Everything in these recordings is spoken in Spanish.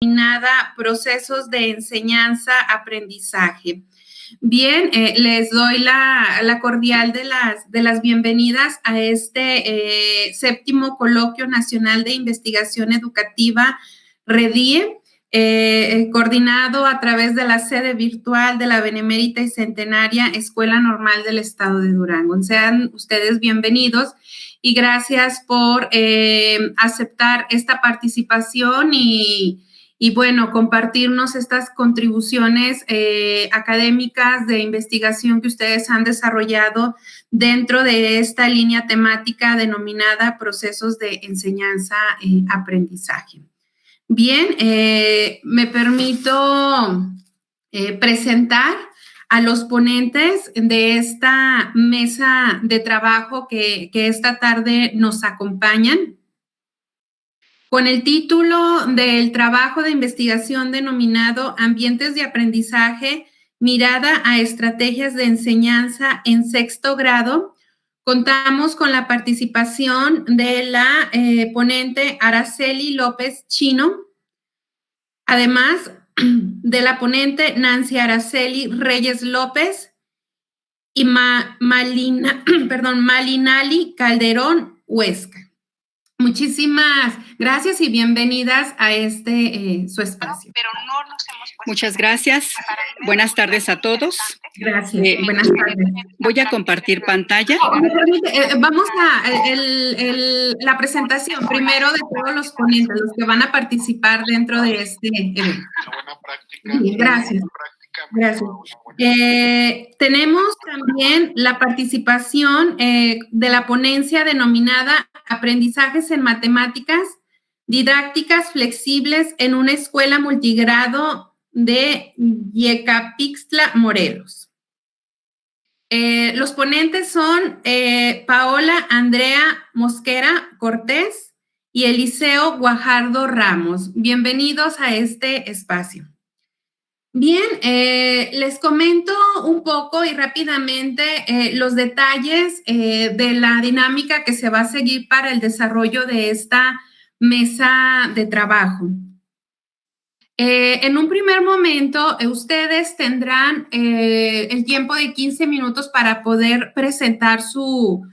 denominada Procesos de Enseñanza-Aprendizaje. Bien, les doy la cordial de las bienvenidas a este séptimo Coloquio Nacional de Investigación Educativa REDIE, coordinado a través de la sede virtual de la Benemérita y Centenaria Escuela Normal del Estado de Durango. Sean ustedes bienvenidos y gracias por aceptar esta participación y bueno, compartirnos estas contribuciones académicas de investigación que ustedes han desarrollado dentro de esta línea temática denominada Procesos de Enseñanza-Aprendizaje. Bien, me permito presentar a los ponentes de esta mesa de trabajo que esta tarde nos acompañan. Con el título del trabajo de investigación denominado Ambientes de Aprendizaje, mirada a estrategias de enseñanza en sexto grado, contamos con la participación de la ponente Araceli López Chino, además de la ponente Nancy Araceli Reyes López y Malinali Calderón Huesca. Muchísimas gracias y bienvenidas a su espacio. Muchas gracias. Buenas tardes a todos. Gracias. Buenas tardes. Voy a compartir pantalla. Vamos a la presentación primero de todos los ponentes, los que van a participar dentro de este evento. Bien, gracias. Gracias. Tenemos también la participación de la ponencia denominada Aprendizajes en Matemáticas, Didácticas Flexibles en una Escuela Multigrado de Yecapixtla, Morelos. Los ponentes son Paola Andrea Mosquera Cortés y Eliseo Guajardo Ramos. Bienvenidos a este espacio. Bien, les comento un poco y rápidamente los detalles de la dinámica que se va a seguir para el desarrollo de esta mesa de trabajo. En un primer momento, ustedes tendrán el tiempo de 15 minutos para poder presentar su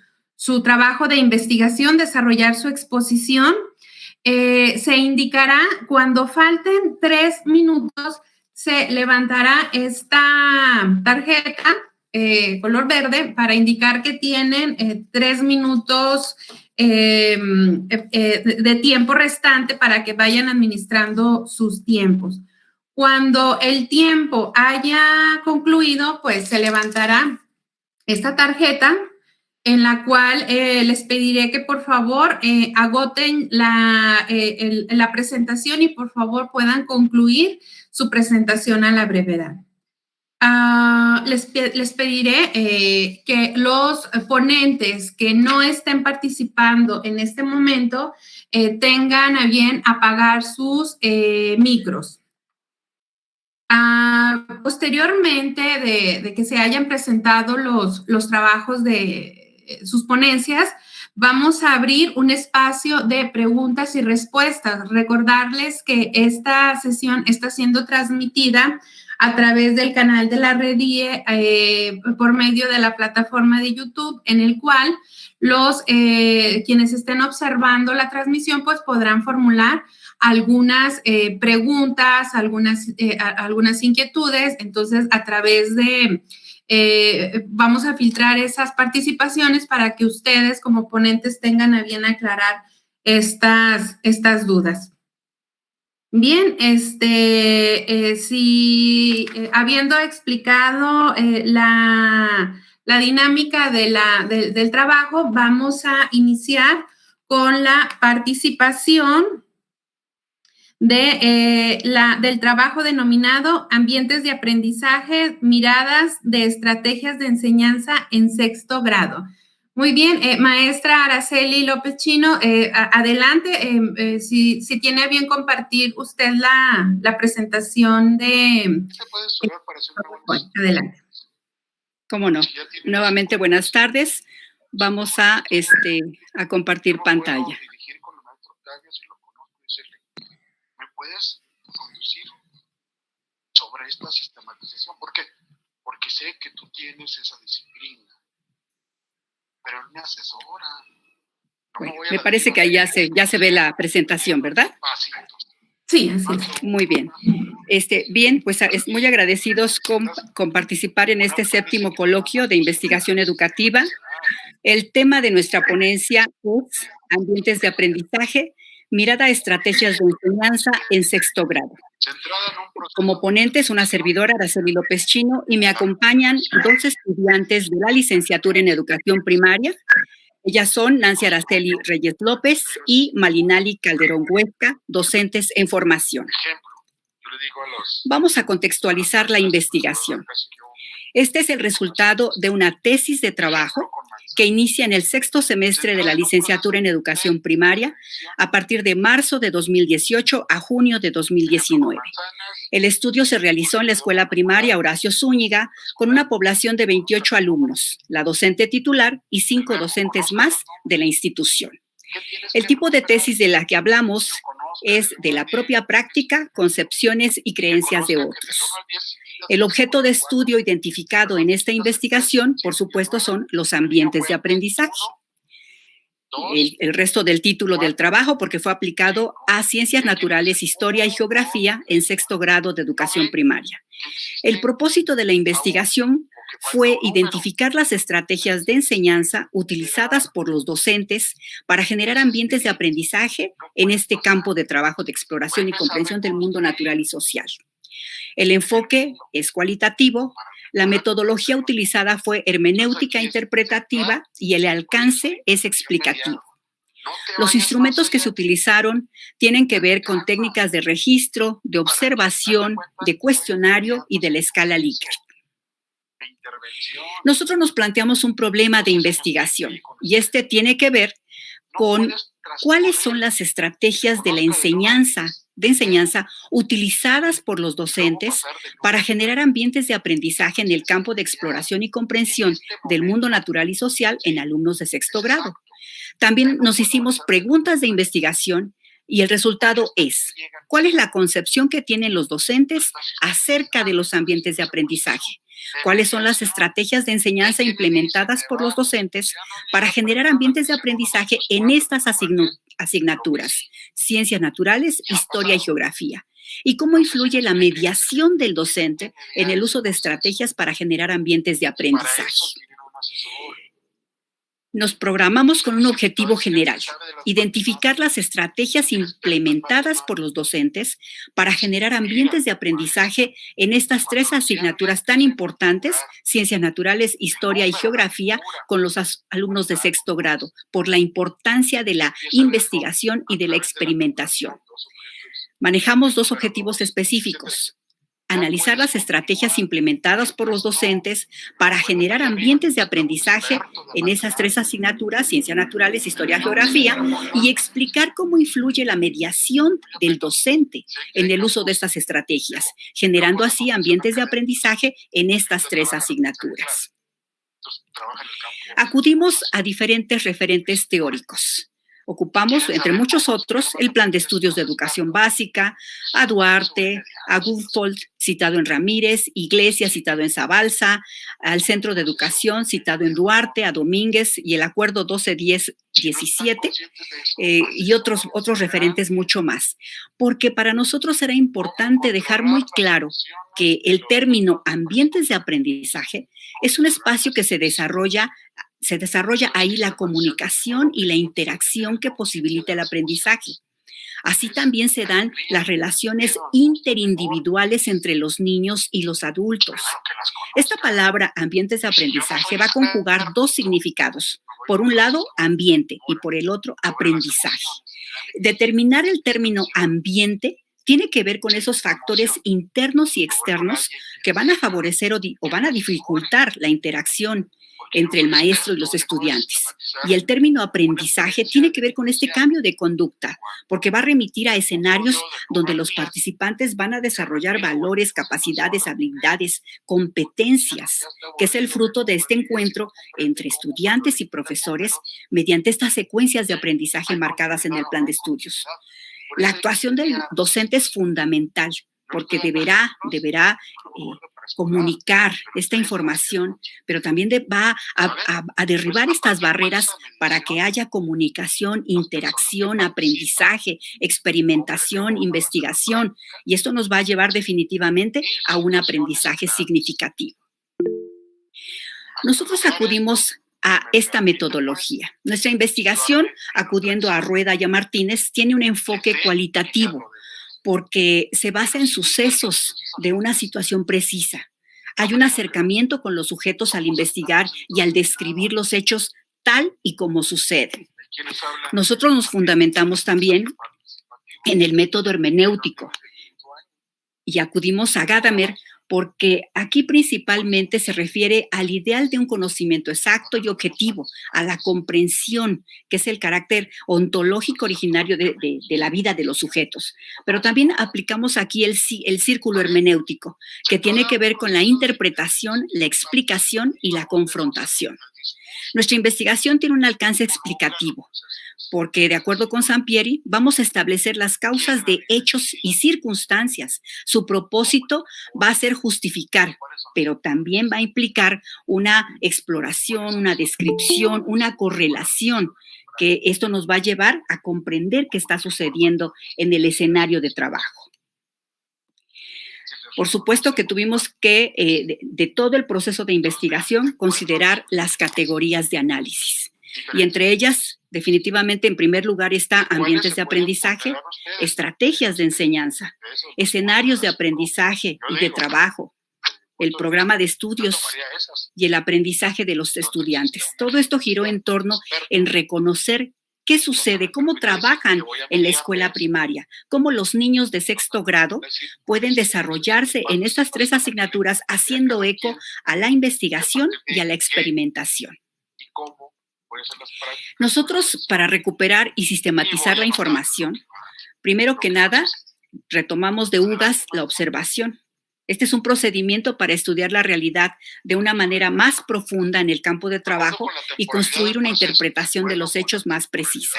trabajo de investigación, desarrollar su exposición. Se indicará cuando falten 3 minutos, se levantará esta tarjeta color verde para indicar que tienen 3 minutos de tiempo restante para que vayan administrando sus tiempos. Cuando el tiempo haya concluido, pues se levantará esta tarjeta en la cual les pediré que por favor agoten la presentación y por favor puedan concluir su presentación a la brevedad. Les pediré que los ponentes que no estén participando en este momento tengan a bien apagar sus micros. Posteriormente de que se hayan presentado los trabajos de sus ponencias, vamos a abrir un espacio de preguntas y respuestas. Recordarles que esta sesión está siendo transmitida a través del canal de la REDIE por medio de la plataforma de YouTube, en el cual quienes estén observando la transmisión pues podrán formular algunas preguntas, algunas inquietudes. Entonces, a través de vamos a filtrar esas participaciones para que ustedes como ponentes tengan a bien aclarar estas dudas. Bien, habiendo explicado la dinámica del trabajo, vamos a iniciar con la participación del trabajo denominado Ambientes de Aprendizaje, miradas de estrategias de enseñanza en sexto grado. Muy bien, maestra Araceli López Chino, adelante, si tiene a bien compartir usted la presentación de... ¿Se puede cerrar para hacer una adelante. ¿Cómo no? Nuevamente, buenas tardes. Vamos a compartir pantalla. ¿Me puedes conducir sobre esta sistematización. ¿Por qué? Porque sé que tú tienes esa disciplina, pero él me asesora. Bueno, me parece que ahí ya se ve la presentación, ¿verdad? Sí, así es. Muy bien. Bien, pues muy agradecidos con participar en este 7º coloquio de investigación educativa. El tema de nuestra ponencia es Ambientes de aprendizaje, mirada a estrategias de enseñanza en 6º grado. Como ponentes, una servidora, Araceli López Chino, y me acompañan 2 estudiantes de la licenciatura en educación primaria. Ellas son Nancy Araceli Reyes López y Malinali Calderón Huesca, docentes en formación. Vamos a contextualizar la investigación. Este es el resultado de una tesis de trabajo que inicia en el 6º semestre de la licenciatura en educación primaria a partir de marzo de 2018 a junio de 2019. El estudio se realizó en la escuela primaria Horacio Zúñiga con una población de 28 alumnos, la docente titular y 5 docentes más de la institución. El tipo de tesis de la que hablamos es de la propia práctica, concepciones y creencias de otros. El objeto de estudio identificado en esta investigación, por supuesto, son los ambientes de aprendizaje. El resto del título del trabajo, porque fue aplicado a Ciencias Naturales, Historia y Geografía en 6º grado de educación primaria. El propósito de la investigación fue identificar las estrategias de enseñanza utilizadas por los docentes para generar ambientes de aprendizaje en este campo de trabajo de exploración y comprensión del mundo natural y social. El enfoque es cualitativo, la metodología utilizada fue hermenéutica interpretativa y el alcance es explicativo. Los instrumentos que se utilizaron tienen que ver con técnicas de registro, de observación, de cuestionario y de la escala Likert. Nosotros nos planteamos un problema de investigación y este tiene que ver con cuáles son las estrategias de la enseñanza utilizadas por los docentes para generar ambientes de aprendizaje en el campo de exploración y comprensión del mundo natural y social en alumnos de 6º grado. También nos hicimos preguntas de investigación y el resultado es: ¿cuál es la concepción que tienen los docentes acerca de los ambientes de aprendizaje? ¿Cuáles son las estrategias de enseñanza implementadas por los docentes para generar ambientes de aprendizaje en estas asignaturas, Ciencias Naturales, Historia y Geografía? ¿Y cómo influye la mediación del docente en el uso de estrategias para generar ambientes de aprendizaje? Nos programamos con un objetivo general: identificar las estrategias implementadas por los docentes para generar ambientes de aprendizaje en estas 3 asignaturas tan importantes, Ciencias Naturales, Historia y Geografía, con los alumnos de 6º grado, por la importancia de la investigación y de la experimentación. Manejamos 2 objetivos específicos: analizar las estrategias implementadas por los docentes para generar ambientes de aprendizaje en esas 3 asignaturas, Ciencias Naturales, Historia y Geografía, y explicar cómo influye la mediación del docente en el uso de estas estrategias, generando así ambientes de aprendizaje en estas 3 asignaturas. Acudimos a diferentes referentes teóricos. Ocupamos, entre muchos otros, el Plan de Estudios de Educación Básica, a Duarte, a Gutfold, citado en Ramírez, Iglesias, citado en Zabalza, al Centro de Educación, citado en Duarte, a Domínguez y el Acuerdo 1210-17, y otros referentes mucho más. Porque para nosotros era importante dejar muy claro que el término ambientes de aprendizaje es un espacio que se desarrolla ahí la comunicación y la interacción que posibilita el aprendizaje. Así también se dan las relaciones interindividuales entre los niños y los adultos. Esta palabra ambientes de aprendizaje va a conjugar 2 significados. Por un lado, ambiente, y por el otro, aprendizaje. Determinar el término ambiente tiene que ver con esos factores internos y externos que van a favorecer o van a dificultar la interacción entre el maestro y los estudiantes. Y el término aprendizaje tiene que ver con este cambio de conducta, porque va a remitir a escenarios donde los participantes van a desarrollar valores, capacidades, habilidades, competencias, que es el fruto de este encuentro entre estudiantes y profesores mediante estas secuencias de aprendizaje marcadas en el plan de estudios. La actuación del docente es fundamental porque deberá comunicar esta información, pero también va a derribar estas barreras para que haya comunicación, interacción, aprendizaje, experimentación, investigación, y esto nos va a llevar definitivamente a un aprendizaje significativo. Nosotros acudimos a esta metodología. Nuestra investigación, acudiendo a Rueda y a Martínez, tiene un enfoque cualitativo, porque se basa en sucesos de una situación precisa. Hay un acercamiento con los sujetos al investigar y al describir los hechos tal y como suceden. Nosotros nos fundamentamos también en el método hermenéutico y acudimos a Gadamer porque aquí principalmente se refiere al ideal de un conocimiento exacto y objetivo, a la comprensión, que es el carácter ontológico originario de la vida de los sujetos. Pero también aplicamos aquí el círculo hermenéutico, que tiene que ver con la interpretación, la explicación y la confrontación. Nuestra investigación tiene un alcance explicativo, porque de acuerdo con Sampieri, vamos a establecer las causas de hechos y circunstancias. Su propósito va a ser justificar, pero también va a implicar una exploración, una descripción, una correlación, que esto nos va a llevar a comprender qué está sucediendo en el escenario de trabajo. Por supuesto que tuvimos que, de todo el proceso de investigación, considerar las categorías de análisis. Y entre ellas, definitivamente, en primer lugar está ambientes de aprendizaje, estrategias de enseñanza, escenarios de aprendizaje y de trabajo, el programa de estudios y el aprendizaje de los estudiantes. Todo esto giró en torno en reconocer qué sucede, cómo trabajan en la escuela primaria, cómo los niños de sexto grado pueden desarrollarse en estas tres asignaturas haciendo eco a la investigación y a la experimentación. Nosotros, para recuperar y sistematizar la información, primero que nada, retomamos de UGAS la observación. Este es un procedimiento para estudiar la realidad de una manera más profunda en el campo de trabajo y construir una interpretación de los hechos más precisa.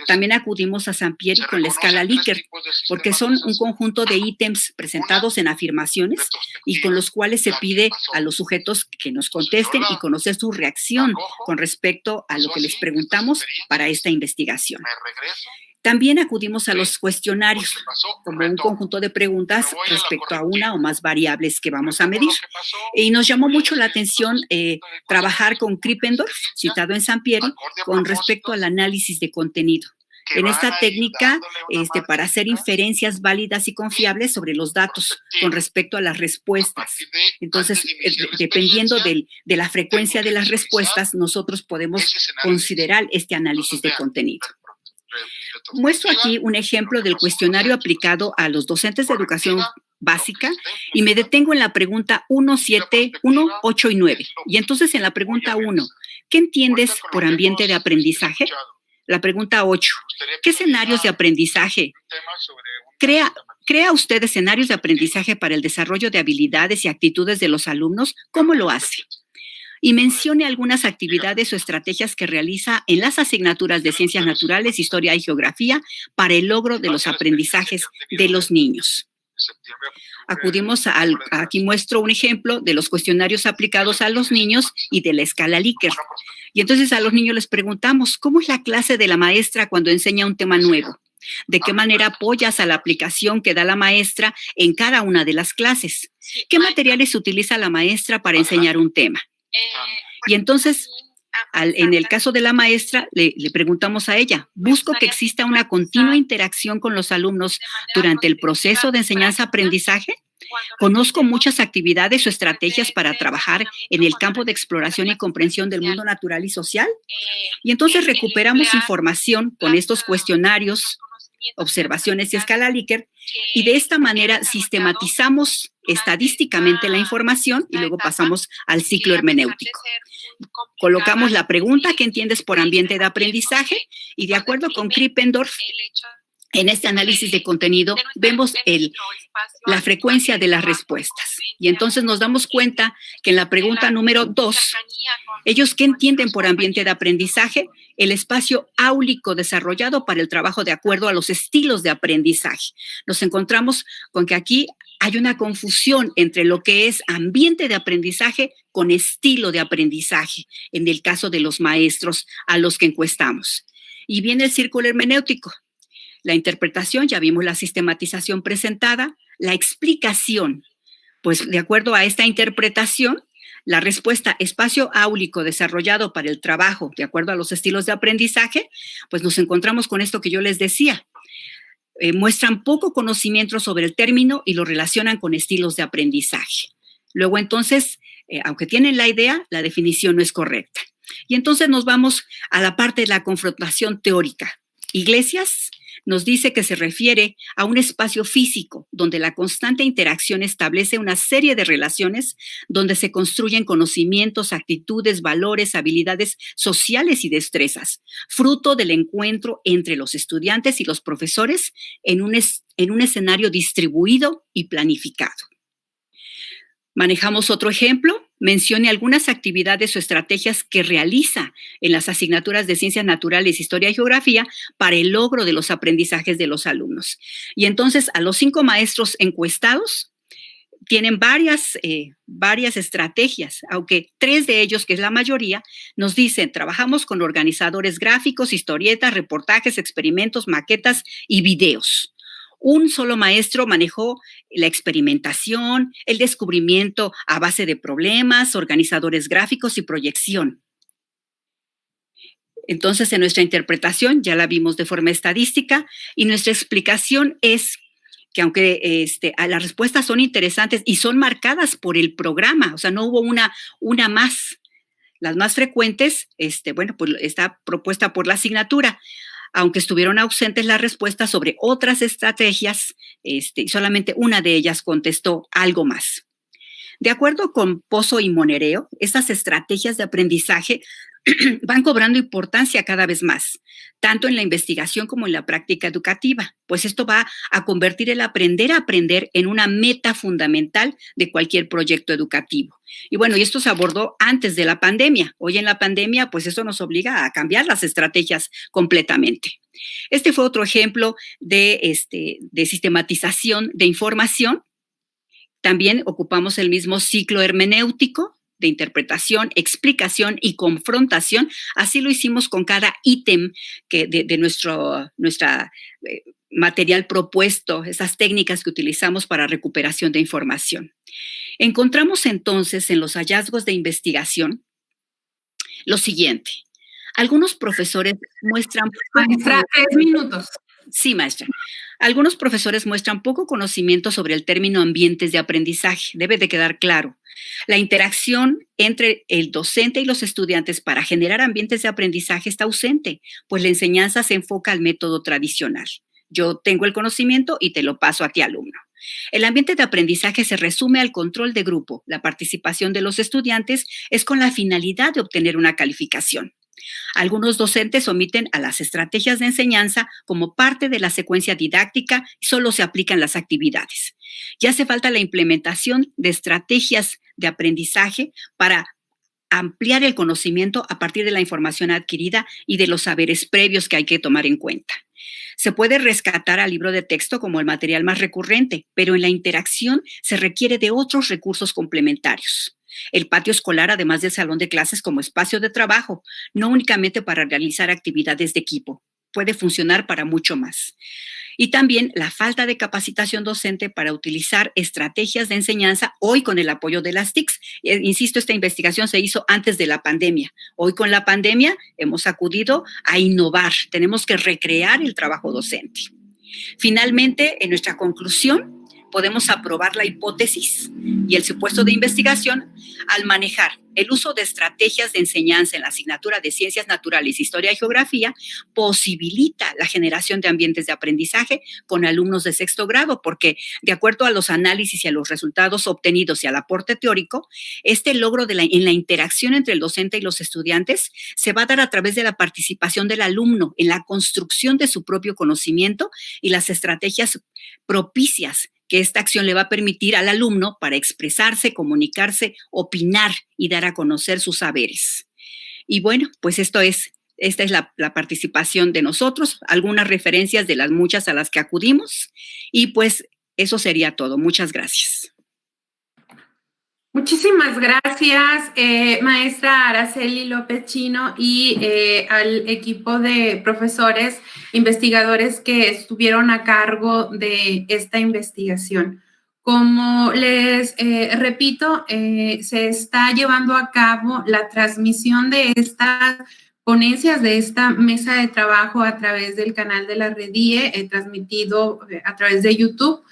También acudimos a Sampieri con la escala Likert, porque son un conjunto de ítems presentados en afirmaciones y con los cuales se pide a los sujetos que nos contesten y conocer su reacción con respecto a lo que les preguntamos para esta investigación. También acudimos a los cuestionarios como un conjunto de preguntas respecto a una o más variables que vamos a medir. Y nos llamó mucho la atención trabajar con Krippendorff, citado en Sampieri, con respecto al análisis de contenido. En esta técnica, para hacer inferencias válidas y confiables sobre los datos con respecto a las respuestas. Entonces, dependiendo de la frecuencia de las respuestas, nosotros podemos considerar este análisis de contenido. Muestro aquí un ejemplo del cuestionario aplicado a los docentes de educación básica y me detengo en la pregunta 1, 7, 1, 8 y 9. Y entonces en la pregunta 1, ¿qué entiendes por ambiente de aprendizaje? La pregunta 8, ¿qué escenarios de aprendizaje? ¿Crea usted escenarios de aprendizaje para el desarrollo de habilidades y actitudes de los alumnos? ¿Cómo lo hace? Y mencione algunas actividades o estrategias que realiza en las asignaturas de Ciencias Naturales, Historia y Geografía para el logro de los aprendizajes de los niños. Acudimos aquí muestro un ejemplo de los cuestionarios aplicados a los niños y de la escala Likert. Y entonces a los niños les preguntamos, ¿cómo es la clase de la maestra cuando enseña un tema nuevo? ¿De qué manera apoyas a la aplicación que da la maestra en cada una de las clases? ¿Qué materiales utiliza la maestra para enseñar un tema? Y entonces, en el caso de la maestra, le preguntamos a ella, ¿busco que exista una continua interacción con los alumnos durante el proceso de enseñanza-aprendizaje? ¿Conozco muchas actividades o estrategias para trabajar en el campo de exploración y comprensión del mundo natural y social? Y entonces recuperamos información con estos cuestionarios, observaciones y escala Likert, y de esta manera sistematizamos estadísticamente la información y luego pasamos al ciclo hermenéutico. Colocamos la pregunta, ¿qué entiendes por ambiente de aprendizaje? Y de acuerdo con Krippendorff, En este análisis de contenido vemos la frecuencia de las respuestas. Y entonces nos damos cuenta que en la pregunta número 2, ¿ellos qué entienden por ambiente de aprendizaje? El espacio áulico desarrollado para el trabajo de acuerdo a los estilos de aprendizaje. Nos encontramos con que aquí hay una confusión entre lo que es ambiente de aprendizaje con estilo de aprendizaje, en el caso de los maestros a los que encuestamos. Y viene el círculo hermenéutico. La interpretación, ya vimos la sistematización presentada, la explicación. Pues de acuerdo a esta interpretación, la respuesta espacio áulico desarrollado para el trabajo de acuerdo a los estilos de aprendizaje, pues nos encontramos con esto que yo les decía. Muestran poco conocimiento sobre el término y lo relacionan con estilos de aprendizaje. Luego entonces, aunque tienen la idea, la definición no es correcta. Y entonces nos vamos a la parte de la confrontación teórica. Iglesias nos dice que se refiere a un espacio físico donde la constante interacción establece una serie de relaciones donde se construyen conocimientos, actitudes, valores, habilidades sociales y destrezas, fruto del encuentro entre los estudiantes y los profesores en un escenario distribuido y planificado. Manejamos otro ejemplo. Mencione algunas actividades o estrategias que realiza en las asignaturas de Ciencias Naturales, Historia y Geografía para el logro de los aprendizajes de los alumnos. Y entonces a los 5 maestros encuestados tienen varias estrategias, aunque 3 de ellos, que es la mayoría, nos dicen, trabajamos con organizadores gráficos, historietas, reportajes, experimentos, maquetas y videos. Un solo maestro manejó la experimentación, el descubrimiento a base de problemas, organizadores gráficos y proyección. Entonces, en nuestra interpretación, ya la vimos de forma estadística, y nuestra explicación es que aunque las respuestas son interesantes y son marcadas por el programa, o sea, no hubo una más. Las más frecuentes, pues está propuesta por la asignatura, aunque estuvieron ausentes las respuestas sobre otras estrategias, solamente una de ellas contestó algo más. De acuerdo con Pozo y Monereo, estas estrategias de aprendizaje van cobrando importancia cada vez más, tanto en la investigación como en la práctica educativa, pues esto va a convertir el aprender a aprender en una meta fundamental de cualquier proyecto educativo. Y bueno, y esto se abordó antes de la pandemia. Hoy en la pandemia, pues eso nos obliga a cambiar las estrategias completamente. Este fue otro ejemplo de sistematización de información. También ocupamos el mismo ciclo hermenéutico de interpretación, explicación y confrontación. Así lo hicimos con cada ítem de nuestra material propuesto, esas técnicas que utilizamos para recuperación de información. Encontramos entonces en los hallazgos de investigación lo siguiente. Algunos profesores muestran... Maestra, 3 minutos. Sí, maestra. Algunos profesores muestran poco conocimiento sobre el término ambientes de aprendizaje. Debe de quedar claro. La interacción entre el docente y los estudiantes para generar ambientes de aprendizaje está ausente, pues la enseñanza se enfoca al método tradicional. Yo tengo el conocimiento y te lo paso a ti, alumno. El ambiente de aprendizaje se resume al control de grupo. La participación de los estudiantes es con la finalidad de obtener una calificación. Algunos docentes omiten a las estrategias de enseñanza como parte de la secuencia didáctica y solo se aplican las actividades. Ya hace falta la implementación de estrategias de aprendizaje para ampliar el conocimiento a partir de la información adquirida y de los saberes previos que hay que tomar en cuenta. Se puede rescatar al libro de texto como el material más recurrente, pero en la interacción se requiere de otros recursos complementarios. El patio escolar, además del salón de clases como espacio de trabajo, no únicamente para realizar actividades de equipo, puede funcionar para mucho más. Y también la falta de capacitación docente para utilizar estrategias de enseñanza hoy con el apoyo de las TICs. Insisto, esta investigación se hizo antes de la pandemia. Hoy con la pandemia hemos acudido a innovar. Tenemos que recrear el trabajo docente. Finalmente, en nuestra conclusión, podemos aprobar la hipótesis y el supuesto de investigación al manejar el uso de estrategias de enseñanza en la asignatura de Ciencias Naturales, Historia y Geografía, posibilita la generación de ambientes de aprendizaje con alumnos de sexto grado, porque de acuerdo a los análisis y a los resultados obtenidos y al aporte teórico, este logro en la interacción entre el docente y los estudiantes se va a dar a través de la participación del alumno en la construcción de su propio conocimiento y las estrategias propicias que esta acción le va a permitir al alumno para expresarse, comunicarse, opinar y dar a conocer sus saberes. Y bueno, pues esta es la participación de nosotros, algunas referencias de las muchas a las que acudimos, y pues eso sería todo. Muchas gracias. Muchísimas gracias, maestra Araceli López Chino, y al equipo de profesores investigadores que estuvieron a cargo de esta investigación. Como les repito, se está llevando a cabo la transmisión de estas ponencias, de esta mesa de trabajo a través del canal de la Redie, transmitido a través de YouTube.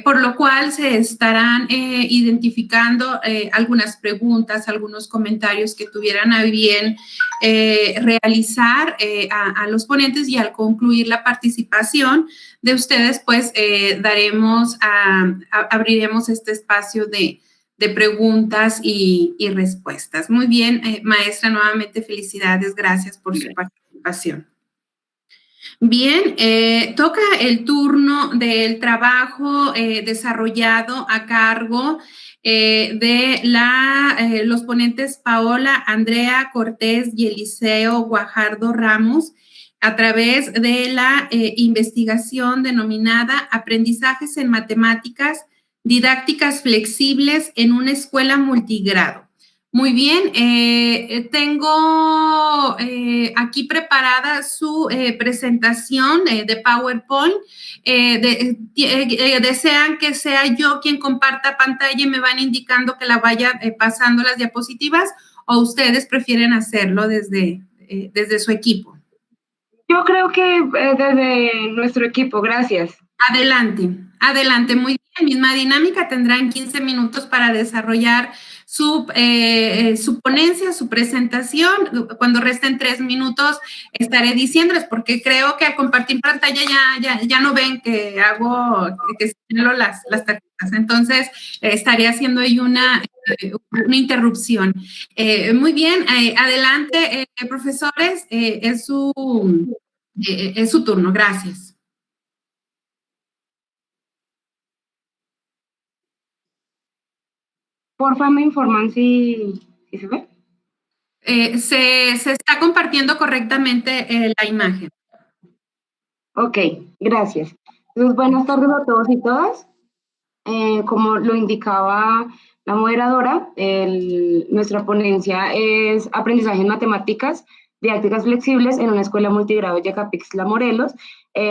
Por lo cual se estarán identificando algunas preguntas, algunos comentarios que tuvieran a bien realizar a los ponentes, y al concluir la participación de ustedes, pues abriremos este espacio de preguntas y respuestas. Muy bien, maestra, nuevamente felicidades, gracias por su participación. Bien, toca el turno del trabajo desarrollado a cargo de los ponentes Paola Andrea Cortés y Eliseo Guajardo Ramos, a través de la investigación denominada Aprendizajes en Matemáticas, Didácticas Flexibles en una Escuela Multigrado. Muy bien, tengo aquí preparada su presentación de PowerPoint. ¿Desean que sea yo quien comparta pantalla y me van indicando que la vaya pasando las diapositivas, o ustedes prefieren hacerlo desde su equipo? Yo creo que desde nuestro equipo, gracias. Adelante, muy bien. Misma dinámica, tendrán 15 minutos para desarrollar su ponencia, su presentación. Cuando resten 3 minutos estaré diciéndoles, porque creo que al compartir pantalla ya no ven que señalo las tarjetas. Entonces, estaré haciendo ahí una interrupción. Muy bien, adelante, profesores, es su turno. Gracias. Porfa, me informan si se ve. Se está compartiendo correctamente la imagen. Ok, gracias. Entonces, buenas tardes a todos y todas. Como lo indicaba la moderadora, nuestra ponencia es Aprendizaje en Matemáticas, Didácticas Flexibles en una Escuela Multigrado Yecapixtla, Morelos.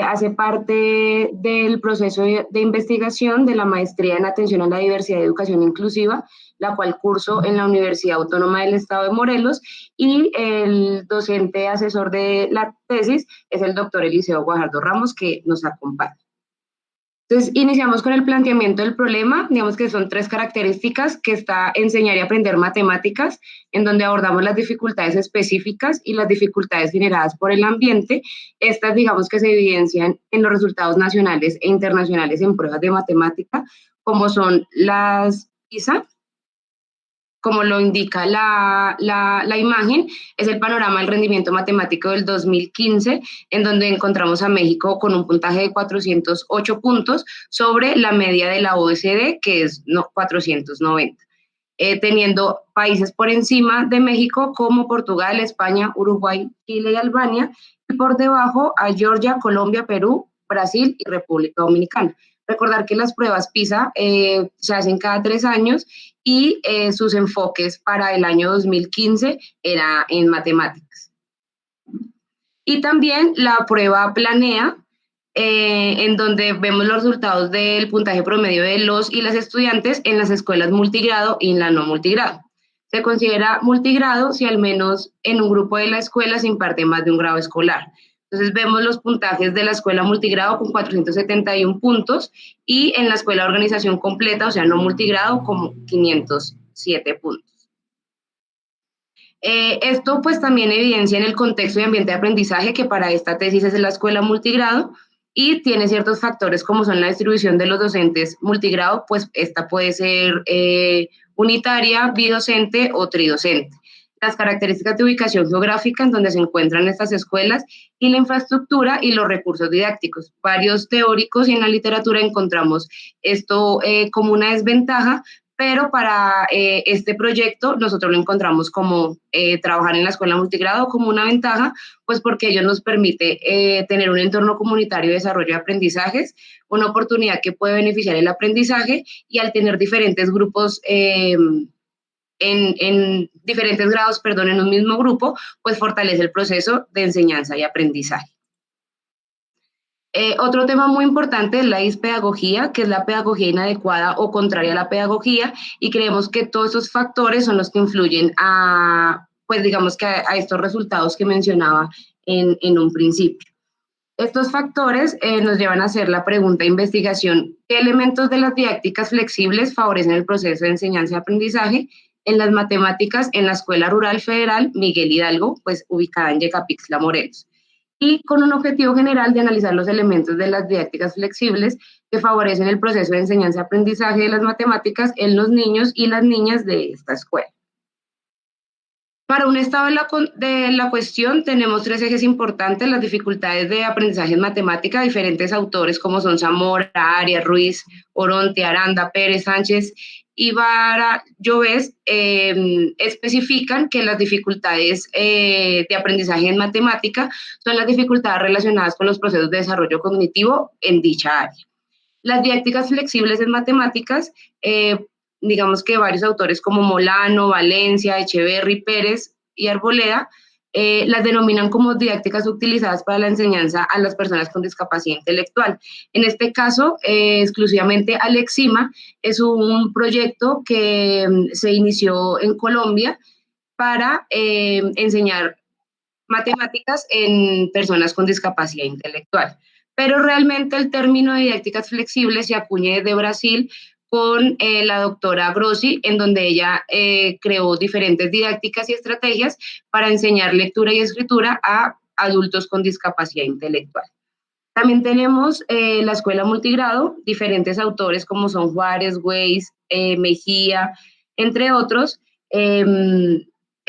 Hace parte del proceso de investigación de la Maestría en Atención a la Diversidad y Educación Inclusiva, la cual curso en la Universidad Autónoma del Estado de Morelos, y el docente asesor de la tesis es el doctor Eliseo Guajardo Ramos, que nos acompaña. Entonces, iniciamos con el planteamiento del problema. Digamos que son 3 características, que está enseñar y aprender matemáticas, en donde abordamos las dificultades específicas y las dificultades generadas por el ambiente. Estas, digamos, que se evidencian en los resultados nacionales e internacionales en pruebas de matemática, como son las PISA. Como lo indica la imagen, es el panorama del rendimiento matemático del 2015, en donde encontramos a México con un puntaje de 408 puntos sobre la media de la OECD, que es 490, teniendo países por encima de México como Portugal, España, Uruguay, Chile y Albania, y por debajo a Georgia, Colombia, Perú, Brasil y República Dominicana. Recordar que las pruebas PISA se hacen cada 3 años, y sus enfoques para el año 2015 era en matemáticas. Y también la prueba Planea, en donde vemos los resultados del puntaje promedio de los y las estudiantes en las escuelas multigrado y en la no multigrado. Se considera multigrado si al menos en un grupo de la escuela se imparte más de un grado escolar. Entonces vemos los puntajes de la escuela multigrado con 471 puntos y en la escuela de organización completa, o sea, no multigrado, como 507 puntos. Esto pues también evidencia en el contexto de ambiente de aprendizaje que para esta tesis es la escuela multigrado y tiene ciertos factores como son la distribución de los docentes multigrado, pues esta puede ser unitaria, bidocente o tridocente. Las características de ubicación geográfica en donde se encuentran estas escuelas y la infraestructura y los recursos didácticos. Varios teóricos y en la literatura encontramos esto como una desventaja, pero para este proyecto nosotros lo encontramos como trabajar en la escuela multigrado como una ventaja, pues porque ello nos permite tener un entorno comunitario de desarrollo de aprendizajes, una oportunidad que puede beneficiar el aprendizaje y al tener diferentes grupos en diferentes grados, en un mismo grupo, pues fortalece el proceso de enseñanza y aprendizaje. Otro tema muy importante es la dispedagogía, que es la pedagogía inadecuada o contraria a la pedagogía, y creemos que todos esos factores son los que influyen pues digamos que a estos resultados que mencionaba en un principio. Estos factores nos llevan a hacer la pregunta de investigación: ¿qué elementos de las didácticas flexibles favorecen el proceso de enseñanza y aprendizaje en las matemáticas en la Escuela Rural Federal Miguel Hidalgo, pues ubicada en Yecapixtla, Morelos? Y con un objetivo general de analizar los elementos de las didácticas flexibles que favorecen el proceso de enseñanza y aprendizaje de las matemáticas en los niños y las niñas de esta escuela. Para un estado de la cuestión tenemos tres ejes importantes: las dificultades de aprendizaje en matemática. Diferentes autores como son Zamora, Arias, Ruiz, Oronte, Aranda, Pérez, Sánchez, Ibarra, Lloves, especifican que las dificultades de aprendizaje en matemática son las dificultades relacionadas con los procesos de desarrollo cognitivo en dicha área. Las didácticas flexibles en matemáticas, digamos que varios autores como Molano, Valencia, Echeverry, Pérez y Arboleda las denominan como didácticas utilizadas para la enseñanza a las personas con discapacidad intelectual. En este caso, exclusivamente Alexima es un proyecto que se inició en Colombia para enseñar matemáticas en personas con discapacidad intelectual. Pero realmente el término de didácticas flexibles se acuña desde Brasil con la doctora Grossi, en donde ella creó diferentes didácticas y estrategias para enseñar lectura y escritura a adultos con discapacidad intelectual. También tenemos la escuela multigrado, diferentes autores como son Juárez, Weiss, Mejía, entre otros.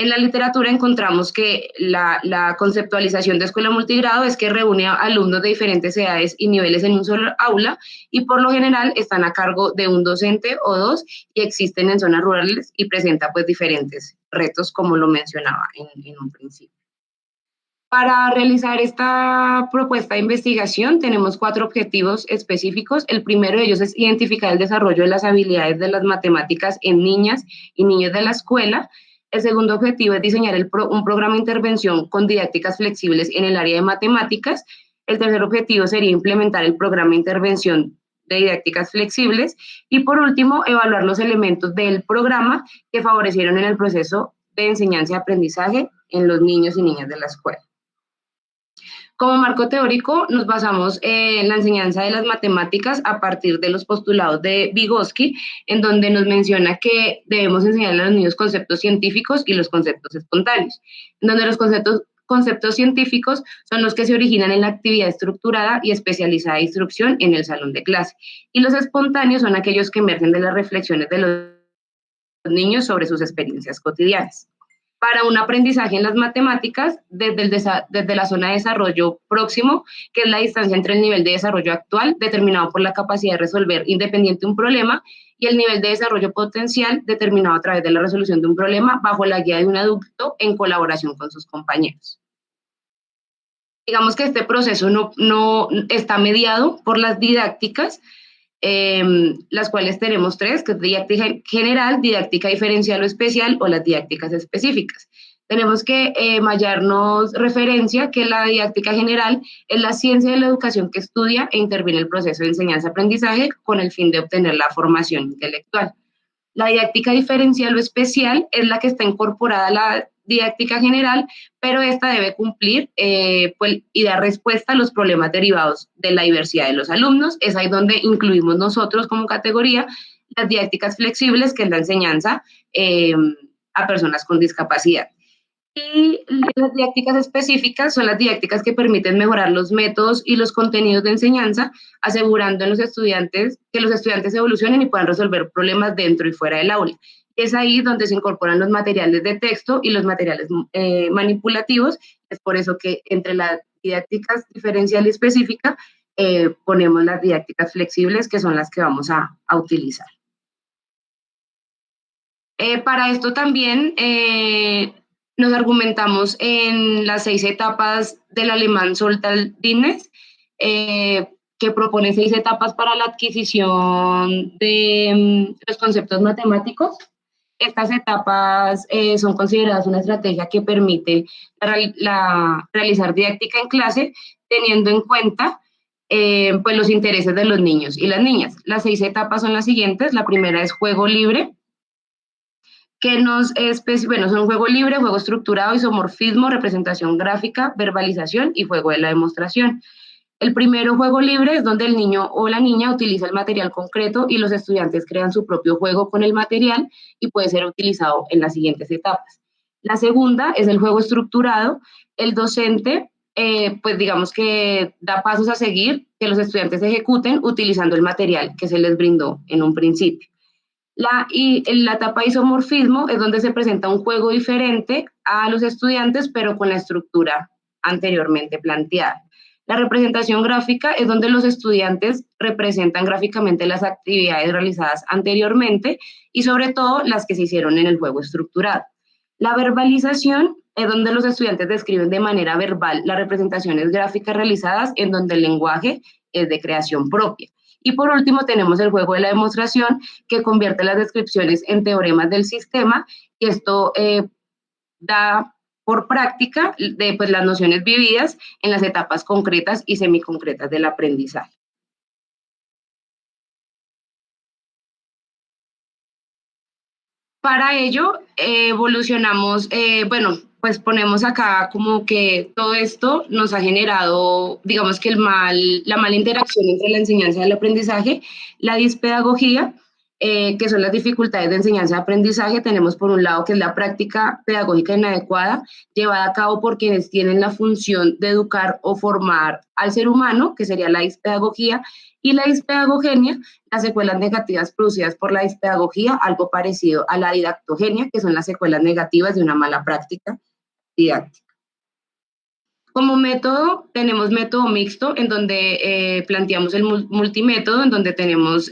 En la literatura encontramos que la conceptualización de escuela multigrado es que reúne a alumnos de diferentes edades y niveles en un solo aula y por lo general están a cargo de un docente o dos y existen en zonas rurales y presenta pues diferentes retos como lo mencionaba en un principio. Para realizar esta propuesta de investigación tenemos 4 objetivos específicos. El primero de ellos es identificar el desarrollo de las habilidades de las matemáticas en niñas y niños de la escuela. El segundo objetivo es diseñar un programa de intervención con didácticas flexibles en el área de matemáticas. El tercer objetivo sería implementar el programa de intervención de didácticas flexibles. Y por último, evaluar los elementos del programa que favorecieron en el proceso de enseñanza y aprendizaje en los niños y niñas de la escuela. Como marco teórico, nos basamos en la enseñanza de las matemáticas a partir de los postulados de Vygotsky, en donde nos menciona que debemos enseñar a los niños conceptos científicos y los conceptos espontáneos, en donde los conceptos científicos son los que se originan en la actividad estructurada y especializada de instrucción en el salón de clase, y los espontáneos son aquellos que emergen de las reflexiones de los niños sobre sus experiencias cotidianas. Para un aprendizaje en las matemáticas, desde la zona de desarrollo próximo, que es la distancia entre el nivel de desarrollo actual, determinado por la capacidad de resolver independiente un problema, y el nivel de desarrollo potencial, determinado a través de la resolución de un problema bajo la guía de un adulto en colaboración con sus compañeros. Digamos que este proceso no está mediado por las didácticas, las cuales tenemos 3, que es didáctica general, didáctica diferencial o especial o las didácticas específicas. Tenemos que hallarnos referencia que la didáctica general es la ciencia de la educación que estudia e interviene en el proceso de enseñanza-aprendizaje con el fin de obtener la formación intelectual. La didáctica diferencial o especial es la que está incorporada a la didáctica general, pero esta debe cumplir pues, y dar respuesta a los problemas derivados de la diversidad de los alumnos. Es ahí donde incluimos nosotros como categoría las didácticas flexibles, que es la enseñanza a personas con discapacidad. Y las didácticas específicas son las didácticas que permiten mejorar los métodos y los contenidos de enseñanza, asegurando en los estudiantes que los estudiantes evolucionen y puedan resolver problemas dentro y fuera del aula. Es ahí donde se incorporan los materiales de texto y los materiales manipulativos. Es por eso que entre las didácticas diferencial y específica ponemos las didácticas flexibles, que son las que vamos a utilizar. Para esto también nos argumentamos en las 6 etapas del alemán Soltal-Dines, que propone 6 etapas para la adquisición de los conceptos matemáticos. Estas etapas son consideradas una estrategia que permite realizar didáctica en clase teniendo en cuenta pues los intereses de los niños y las niñas. Las 6 etapas son las siguientes. La primera es juego libre, que son juego libre, juego estructurado, isomorfismo, representación gráfica, verbalización y juego de la demostración. El primero, juego libre, es donde el niño o la niña utiliza el material concreto y los estudiantes crean su propio juego con el material y puede ser utilizado en las siguientes etapas. La segunda es el juego estructurado. El docente, pues digamos que da pasos a seguir que los estudiantes ejecuten utilizando el material que se les brindó en un principio. La etapa isomorfismo es donde se presenta un juego diferente a los estudiantes, pero con la estructura anteriormente planteada. La representación gráfica es donde los estudiantes representan gráficamente las actividades realizadas anteriormente y sobre todo las que se hicieron en el juego estructurado. La verbalización es donde los estudiantes describen de manera verbal las representaciones gráficas realizadas en donde el lenguaje es de creación propia. Y por último tenemos el juego de la demostración, que convierte las descripciones en teoremas del sistema, y esto da por práctica de pues, las nociones vividas en las etapas concretas y semiconcretas del aprendizaje. Para ello, evolucionamos, pues ponemos acá como que todo esto nos ha generado, digamos que la mala interacción entre la enseñanza y el aprendizaje, la dispedagogía, que son las dificultades de enseñanza y aprendizaje. Tenemos por un lado que es la práctica pedagógica inadecuada, llevada a cabo por quienes tienen la función de educar o formar al ser humano, que sería la dispedagogía, y la dispedagogenia, las secuelas negativas producidas por la dispedagogía, algo parecido a la didactogenia, que son las secuelas negativas de una mala práctica didáctica. Como método, tenemos método mixto, en donde planteamos el multimétodo, en donde tenemos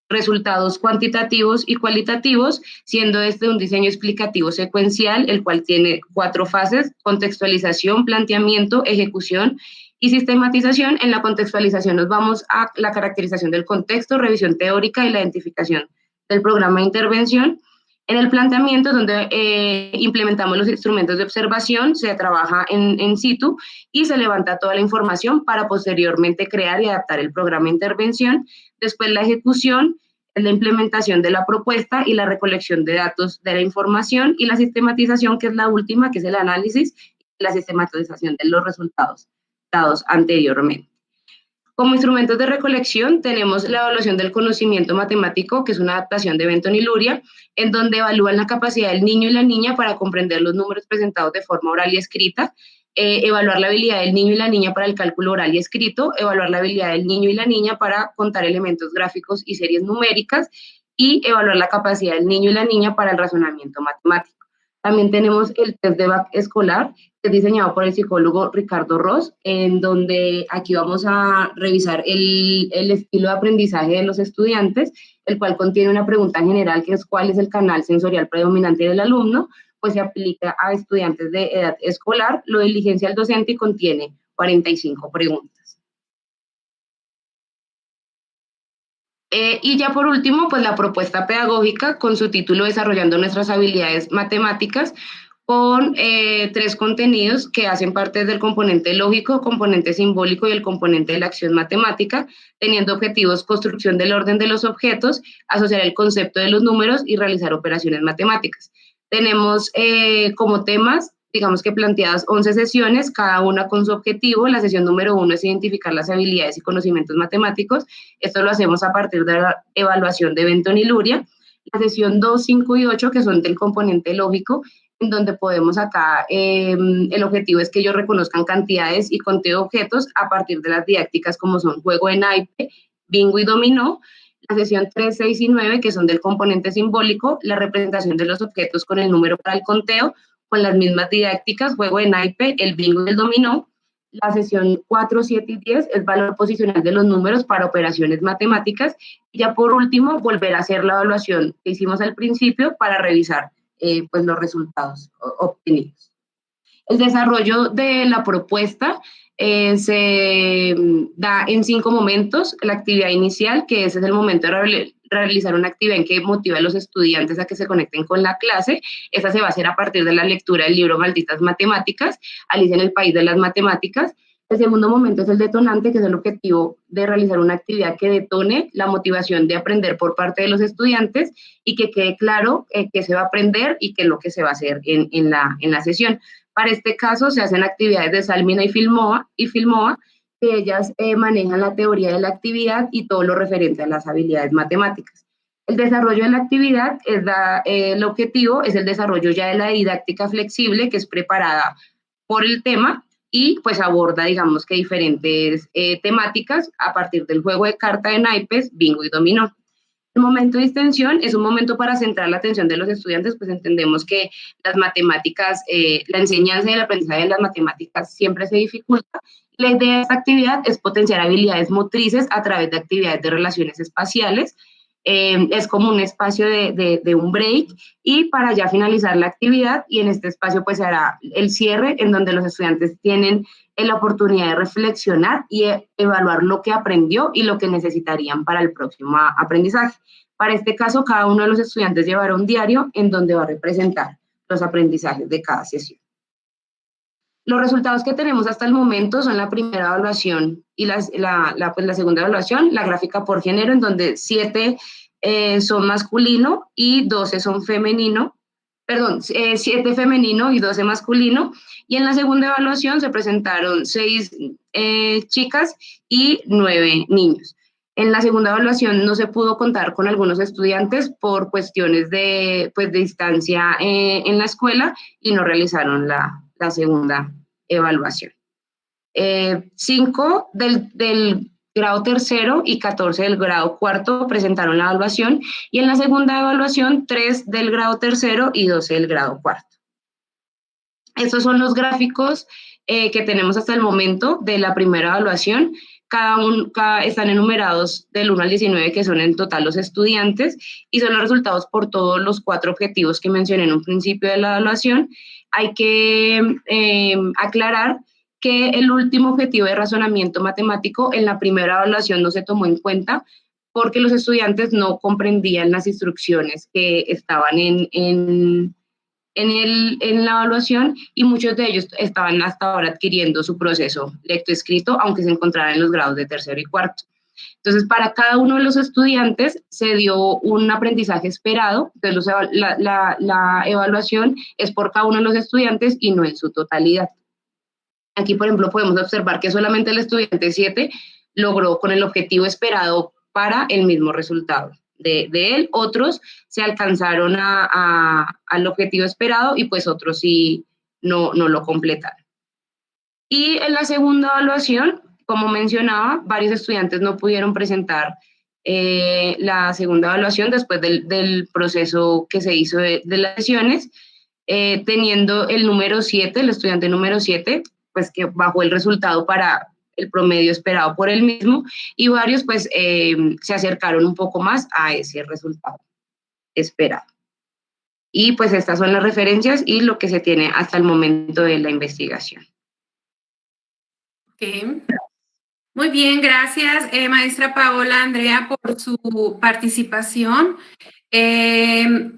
resultados cuantitativos y cualitativos, siendo este un diseño explicativo secuencial, el cual tiene 4 fases: contextualización, planteamiento, ejecución y sistematización. En la contextualización nos vamos a la caracterización del contexto, revisión teórica y la identificación del programa de intervención. En el planteamiento, donde implementamos los instrumentos de observación, se trabaja en situ y se levanta toda la información para posteriormente crear y adaptar el programa de intervención. Después la ejecución, la implementación de la propuesta y la recolección de datos de la información, y la sistematización, que es la última, que es el análisis y la sistematización de los resultados dados anteriormente. Como instrumentos de recolección tenemos la evaluación del conocimiento matemático, que es una adaptación de Benton y Luria, en donde evalúan la capacidad del niño y la niña para comprender los números presentados de forma oral y escrita, evaluar la habilidad del niño y la niña para el cálculo oral y escrito, evaluar la habilidad del niño y la niña para contar elementos gráficos y series numéricas, y evaluar la capacidad del niño y la niña para el razonamiento matemático. También tenemos el test de BAC escolar, que es diseñado por el psicólogo Ricardo Ross, en donde aquí vamos a revisar el estilo de aprendizaje de los estudiantes, el cual contiene una pregunta general, que es ¿cuál es el canal sensorial predominante del alumno? Pues se aplica a estudiantes de edad escolar, lo diligencia el docente y contiene 45 preguntas. Y ya por último, pues la propuesta pedagógica, con su título Desarrollando nuestras habilidades matemáticas, con 3 contenidos que hacen parte del componente lógico, componente simbólico y el componente de la acción matemática, teniendo objetivos: construcción del orden de los objetos, asociar el concepto de los números y realizar operaciones matemáticas. Tenemos como temas, digamos que planteadas 11 sesiones, cada una con su objetivo. La sesión número 1 es identificar las habilidades y conocimientos matemáticos. Esto lo hacemos a partir de la evaluación de Benton y Luria. La sesión 2, 5 y 8, que son del componente lógico, en donde podemos acá, el objetivo es que ellos reconozcan cantidades y conteo de objetos a partir de las didácticas como son juego de naipe, bingo y dominó. La sesión 3, 6 y 9, que son del componente simbólico, la representación de los objetos con el número para el conteo, con las mismas didácticas, juego de naipe, el bingo y el dominó. La sesión 4, 7 y 10 es valor posicional de los números para operaciones matemáticas. Y ya por último, volver a hacer la evaluación que hicimos al principio para revisar pues los resultados obtenidos. El desarrollo de la propuesta se da en 5 momentos. La actividad inicial, que ese es el momento de realizar una actividad en que motiva a los estudiantes a que se conecten con la clase. Esa se va a hacer a partir de la lectura del libro Malditas Matemáticas, Alicia en el País de las Matemáticas. El segundo momento es el detonante, que es el objetivo de realizar una actividad que detone la motivación de aprender por parte de los estudiantes y que quede claro qué se va a aprender y qué es lo que se va a hacer en la sesión. Para este caso se hacen actividades de Salmina y Filmoa, que ellas manejan la teoría de la actividad y todo lo referente a las habilidades matemáticas. El desarrollo de la actividad el objetivo es el desarrollo ya de la didáctica flexible, que es preparada por el tema y pues aborda, digamos que diferentes temáticas a partir del juego de carta de naipes, bingo y dominó. El momento de distensión es un momento para centrar la atención de los estudiantes, pues entendemos que las matemáticas, la enseñanza y el aprendizaje de las matemáticas siempre se dificulta. La idea de esta actividad es potenciar habilidades motrices a través de actividades de relaciones espaciales. Es como un espacio de un break y para ya finalizar la actividad, y en este espacio pues se hará el cierre en donde los estudiantes tienen la oportunidad de reflexionar y evaluar lo que aprendió y lo que necesitarían para el próximo aprendizaje. Para este caso, cada uno de los estudiantes llevará un diario en donde va a representar los aprendizajes de cada sesión. Los resultados que tenemos hasta el momento son la primera evaluación y la segunda evaluación, la gráfica por género, en donde 7 son masculino y 12 son femenino, 7 femenino y 12 masculino, y en la segunda evaluación se presentaron 6 chicas y 9 niños. En la segunda evaluación no se pudo contar con algunos estudiantes por cuestiones de distancia en la escuela y no realizaron la segunda evaluación. 5 del grado tercero y 14 del grado cuarto presentaron la evaluación, y en la segunda evaluación 3 del grado tercero y 12 del grado cuarto. Estos son los gráficos que tenemos hasta el momento de la primera evaluación. Están enumerados del 1 al 19, que son en total los estudiantes, y son los resultados por todos los 4 objetivos que mencioné en un principio de la evaluación. Hay que aclarar que el último objetivo de razonamiento matemático en la primera evaluación no se tomó en cuenta porque los estudiantes no comprendían las instrucciones que estaban en la evaluación, y muchos de ellos estaban hasta ahora adquiriendo su proceso lectoescrito, aunque se encontraran en los grados de tercero y cuarto. Entonces, para cada uno de los estudiantes se dio un aprendizaje esperado. Entonces, la evaluación es por cada uno de los estudiantes y no en su totalidad. Aquí, por ejemplo, podemos observar que solamente el estudiante 7 logró con el objetivo esperado para el mismo resultado de él. Otros se alcanzaron al objetivo esperado y pues otros sí no lo completaron. Y en la segunda evaluación, como mencionaba, varios estudiantes no pudieron presentar la segunda evaluación después del proceso que se hizo de las sesiones, teniendo el número 7, el estudiante número 7, pues que bajó el resultado para el promedio esperado por él mismo, y varios pues se acercaron un poco más a ese resultado esperado. Y pues estas son las referencias y lo que se tiene hasta el momento de la investigación. Okay. Muy bien, gracias, maestra Paola Andrea, por su participación.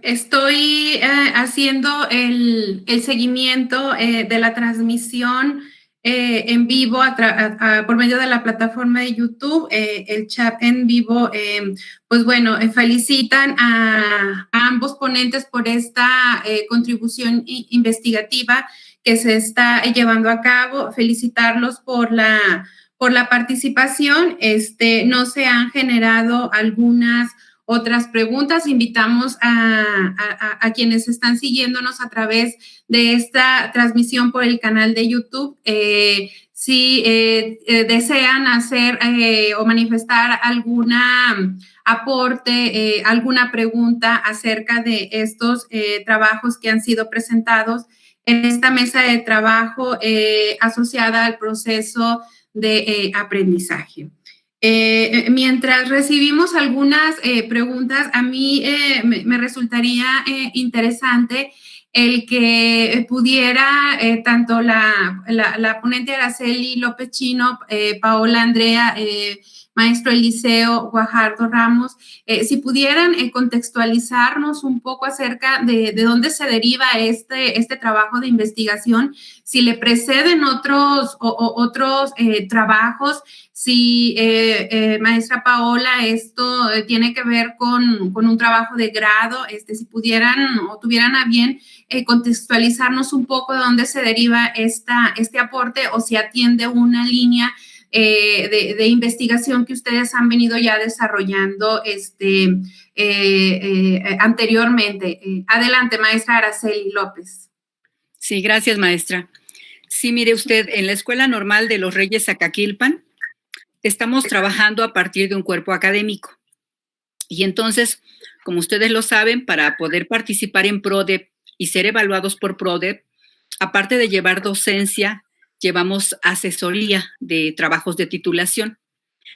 Estoy haciendo el seguimiento de la transmisión en vivo por medio de la plataforma de YouTube, el chat en vivo, pues bueno, felicitan a ambos ponentes por esta contribución investigativa que se está llevando a cabo, felicitarlos por la participación. No se han generado algunas otras preguntas. Invitamos a quienes están siguiéndonos a través de esta transmisión por el canal de YouTube. Si desean hacer o manifestar alguna aporte, alguna pregunta acerca de estos trabajos que han sido presentados en esta mesa de trabajo asociada al proceso de aprendizaje. Mientras recibimos algunas preguntas, a mí me resultaría interesante el que pudiera tanto la ponente Araceli López Chino, Paola Andrea, maestro Eliseo Guajardo Ramos, si pudieran contextualizarnos un poco acerca de dónde se deriva este trabajo de investigación, si le preceden otros trabajos, si, maestra Paola, esto tiene que ver con un trabajo de grado, si pudieran o tuvieran a bien contextualizarnos un poco de dónde se deriva este aporte o si atiende una línea de investigación que ustedes han venido ya desarrollando anteriormente. Adelante, maestra Araceli López. Sí, gracias, maestra. Sí, mire usted, en la Escuela Normal de los Reyes Zacaquilpan estamos trabajando a partir de un cuerpo académico. Y entonces, como ustedes lo saben, para poder participar en PRODEP y ser evaluados por PRODEP, aparte de llevar docencia, llevamos asesoría de trabajos de titulación.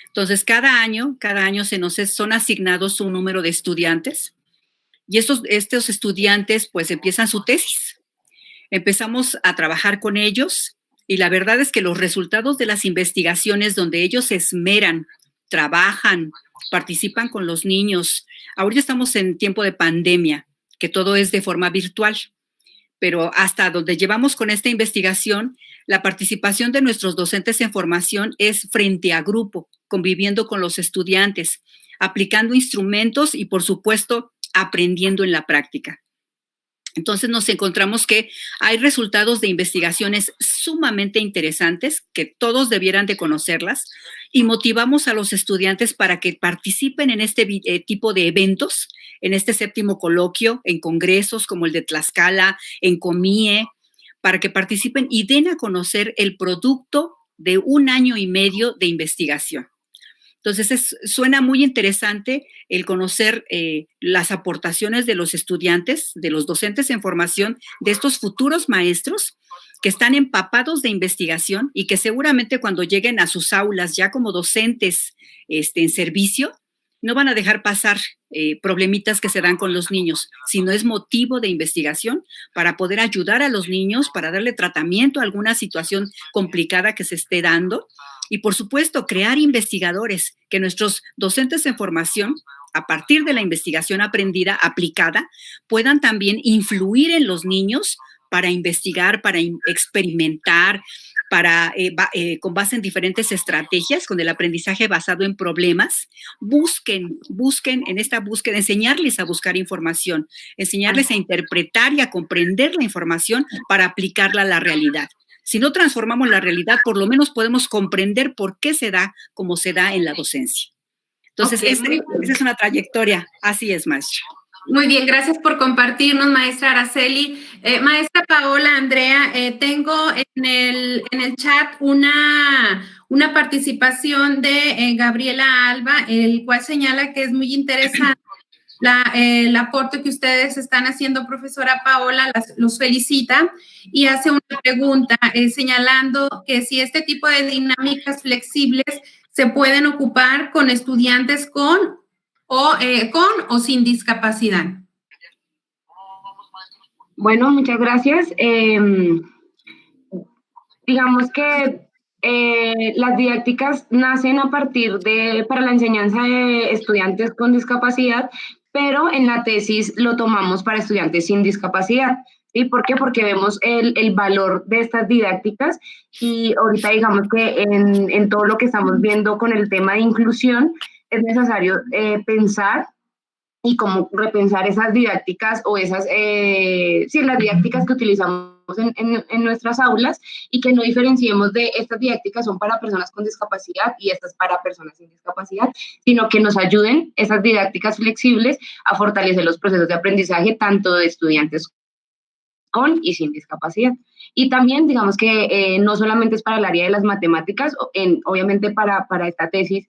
Entonces, cada año son asignados un número de estudiantes y estos estudiantes pues empiezan su tesis. Empezamos a trabajar con ellos y la verdad es que los resultados de las investigaciones donde ellos se esmeran, trabajan, participan con los niños. Ahorita estamos en tiempo de pandemia, que todo es de forma virtual, pero hasta donde llevamos con esta investigación, la participación de nuestros docentes en formación es frente a grupo, conviviendo con los estudiantes, aplicando instrumentos y, por supuesto, aprendiendo en la práctica. Entonces nos encontramos que hay resultados de investigaciones sumamente interesantes que todos debieran de conocerlas y motivamos a los estudiantes para que participen en este tipo de eventos, en este 7º coloquio, en congresos como el de Tlaxcala, en COMIE, para que participen y den a conocer el producto de 1 año y medio de investigación. Entonces, suena muy interesante el conocer las aportaciones de los estudiantes, de los docentes en formación, de estos futuros maestros que están empapados de investigación y que seguramente cuando lleguen a sus aulas ya como docentes en servicio, no van a dejar pasar problemitas que se dan con los niños, sino es motivo de investigación para poder ayudar a los niños, para darle tratamiento a alguna situación complicada que se esté dando. Y, por supuesto, crear investigadores, que nuestros docentes en formación, a partir de la investigación aprendida, aplicada, puedan también influir en los niños para investigar, para experimentar, para, con base en diferentes estrategias, con el aprendizaje basado en problemas, busquen en esta búsqueda, enseñarles a buscar información, enseñarles a interpretar y a comprender la información para aplicarla a la realidad. Si no transformamos la realidad, por lo menos podemos comprender por qué se da como se da en la docencia. Entonces, esa es una trayectoria. Así es, maestra. Muy bien, gracias por compartirnos, maestra Araceli. Maestra Paola Andrea, tengo en el chat una participación de Gabriela Alba, el cual señala que es muy interesante el aporte que ustedes están haciendo, profesora Paola, los felicita y hace una pregunta señalando que si este tipo de dinámicas flexibles se pueden ocupar con estudiantes con o sin discapacidad. Bueno, muchas gracias. Digamos que las didácticas nacen a partir para la enseñanza de estudiantes con discapacidad, pero en la tesis lo tomamos para estudiantes sin discapacidad. ¿Sí? ¿Por qué? Porque vemos el valor de estas didácticas y ahorita digamos que en todo lo que estamos viendo con el tema de inclusión es necesario pensar y como repensar esas didácticas o esas, sí, las didácticas que utilizamos en nuestras aulas y que no diferenciemos de estas didácticas son para personas con discapacidad y estas para personas sin discapacidad, sino que nos ayuden esas didácticas flexibles a fortalecer los procesos de aprendizaje tanto de estudiantes con y sin discapacidad. Y también, digamos que no solamente es para el área de las matemáticas, obviamente para esta tesis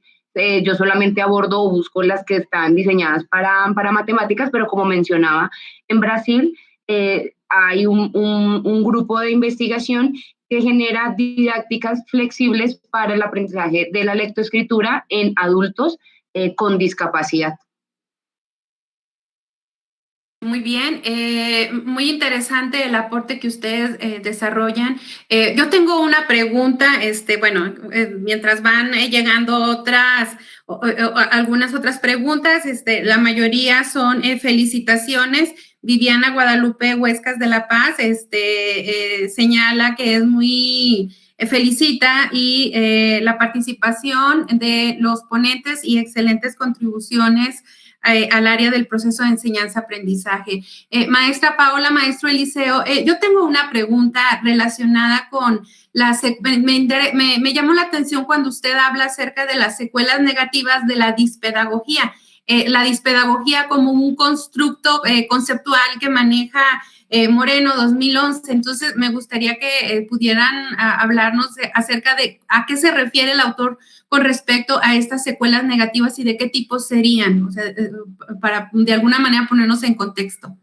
yo solamente abordo o busco las que están diseñadas para matemáticas, pero como mencionaba, en Brasil hay un grupo de investigación que genera didácticas flexibles para el aprendizaje de la lectoescritura en adultos con discapacidad. Muy bien, muy interesante el aporte que ustedes desarrollan. Yo tengo una pregunta, mientras van llegando otras, algunas otras preguntas, la mayoría son felicitaciones. Viviana Guadalupe Huescas de La Paz señala que es muy felicita y la participación de los ponentes y excelentes contribuciones al área del proceso de enseñanza-aprendizaje. Maestra Paola, maestro Eliseo, yo tengo una pregunta relacionada con me llamó la atención cuando usted habla acerca de las secuelas negativas de la dispedagogía. La dispedagogía como un constructo conceptual que maneja Moreno 2011. Entonces, me gustaría que pudieran hablarnos acerca de a qué se refiere el autor con respecto a estas secuelas negativas y de qué tipo serían, o sea, para de alguna manera ponernos en contexto.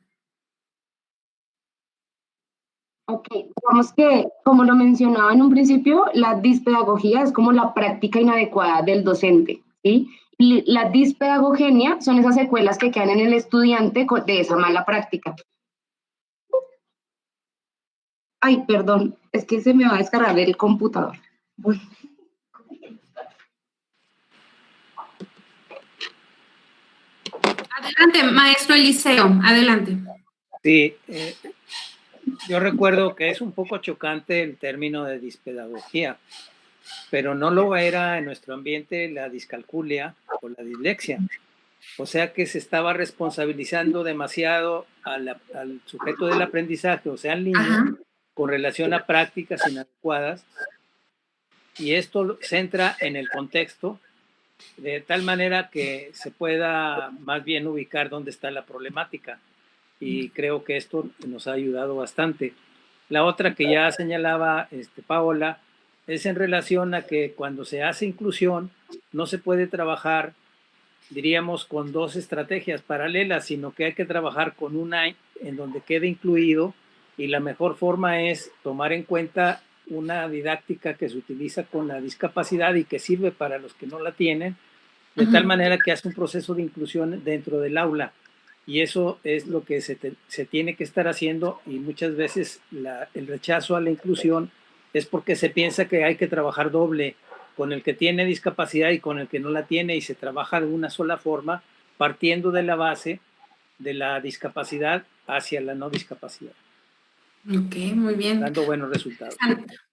Ok, digamos que, como lo mencionaba en un principio, la dispedagogía es como la práctica inadecuada del docente, ¿sí? Y la dispedagogenia son esas secuelas que quedan en el estudiante de esa mala práctica. Ay, perdón, es que se me va a descargar el computador. Uy. Adelante, maestro Eliseo, adelante. Sí, yo recuerdo que es un poco chocante el término de dispedagogía, pero no lo era en nuestro ambiente la discalculia o la dislexia. O sea que se estaba responsabilizando demasiado al sujeto del aprendizaje, o sea, al niño, ajá, con relación a prácticas inadecuadas, y esto centra en el contexto, de tal manera que se pueda más bien ubicar dónde está la problemática. Y creo que esto nos ha ayudado bastante. La otra que ya señalaba Paola es en relación a que cuando se hace inclusión no se puede trabajar, diríamos, con dos estrategias paralelas, sino que hay que trabajar con una en donde quede incluido, y la mejor forma es tomar en cuenta una didáctica que se utiliza con la discapacidad y que sirve para los que no la tienen, de tal manera que hace un proceso de inclusión dentro del aula. Y eso es lo que se tiene que estar haciendo, y muchas veces el rechazo a la inclusión es porque se piensa que hay que trabajar doble, con el que tiene discapacidad y con el que no la tiene, y se trabaja de una sola forma, partiendo de la base de la discapacidad hacia la no discapacidad. Ok, muy bien. Dando buenos resultados.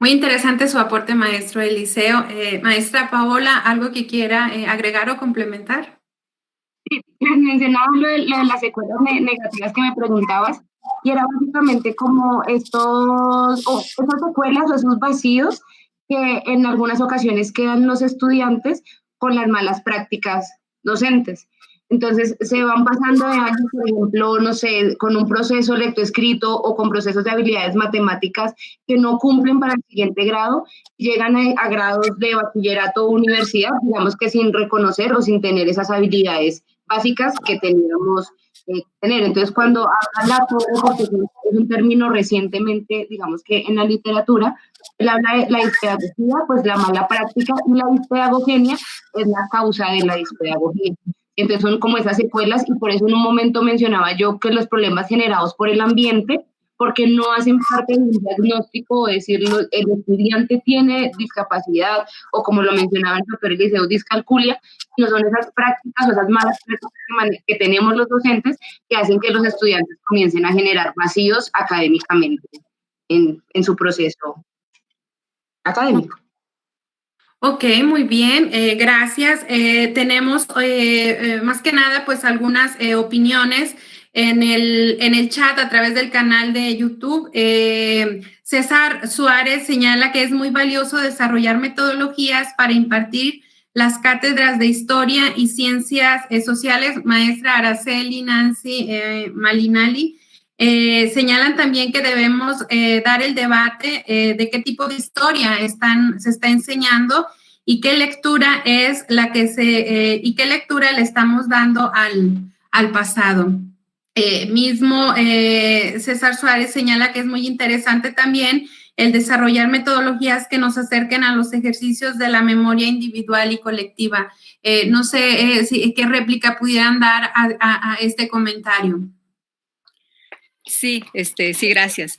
Muy interesante su aporte, maestro Eliseo. Maestra Paola, ¿algo que quiera agregar o complementar? Sí, mencionaba lo de las secuelas negativas que me preguntabas, y era básicamente como esas secuelas o esos vacíos que en algunas ocasiones quedan los estudiantes con las malas prácticas docentes. Entonces se van pasando de años, por ejemplo, no sé, con un proceso lectoescrito o con procesos de habilidades matemáticas que no cumplen para el siguiente grado, llegan a grados de bachillerato o universidad, digamos que sin reconocer o sin tener esas habilidades básicas que teníamos que tener. Entonces, cuando habla porque es un término recientemente, digamos que en la literatura, él habla de la dispedagogía, pues la mala práctica, y la dispedagogenia es la causa de la dispedagogía. Entonces son como esas secuelas, y por eso en un momento mencionaba yo que los problemas generados por el ambiente, porque no hacen parte de un diagnóstico o decirlo, el estudiante tiene discapacidad, o como lo mencionaba el doctor Eliseo, discalculia, no son esas prácticas o esas malas prácticas que tenemos los docentes que hacen que los estudiantes comiencen a generar vacíos académicamente en su proceso académico. Ok, muy bien, gracias. Tenemos más que nada pues algunas opiniones en el chat a través del canal de YouTube. César Suárez señala que es muy valioso desarrollar metodologías para impartir las cátedras de Historia y Ciencias Sociales. Maestra Araceli Nancy Malinali. Señalan también que debemos dar el debate de qué tipo de historia se está enseñando y qué lectura es la que y qué lectura le estamos dando al pasado. César Suárez señala que es muy interesante también el desarrollar metodologías que nos acerquen a los ejercicios de la memoria individual y colectiva. No sé qué réplica pudieran dar a este comentario. Sí, sí, gracias.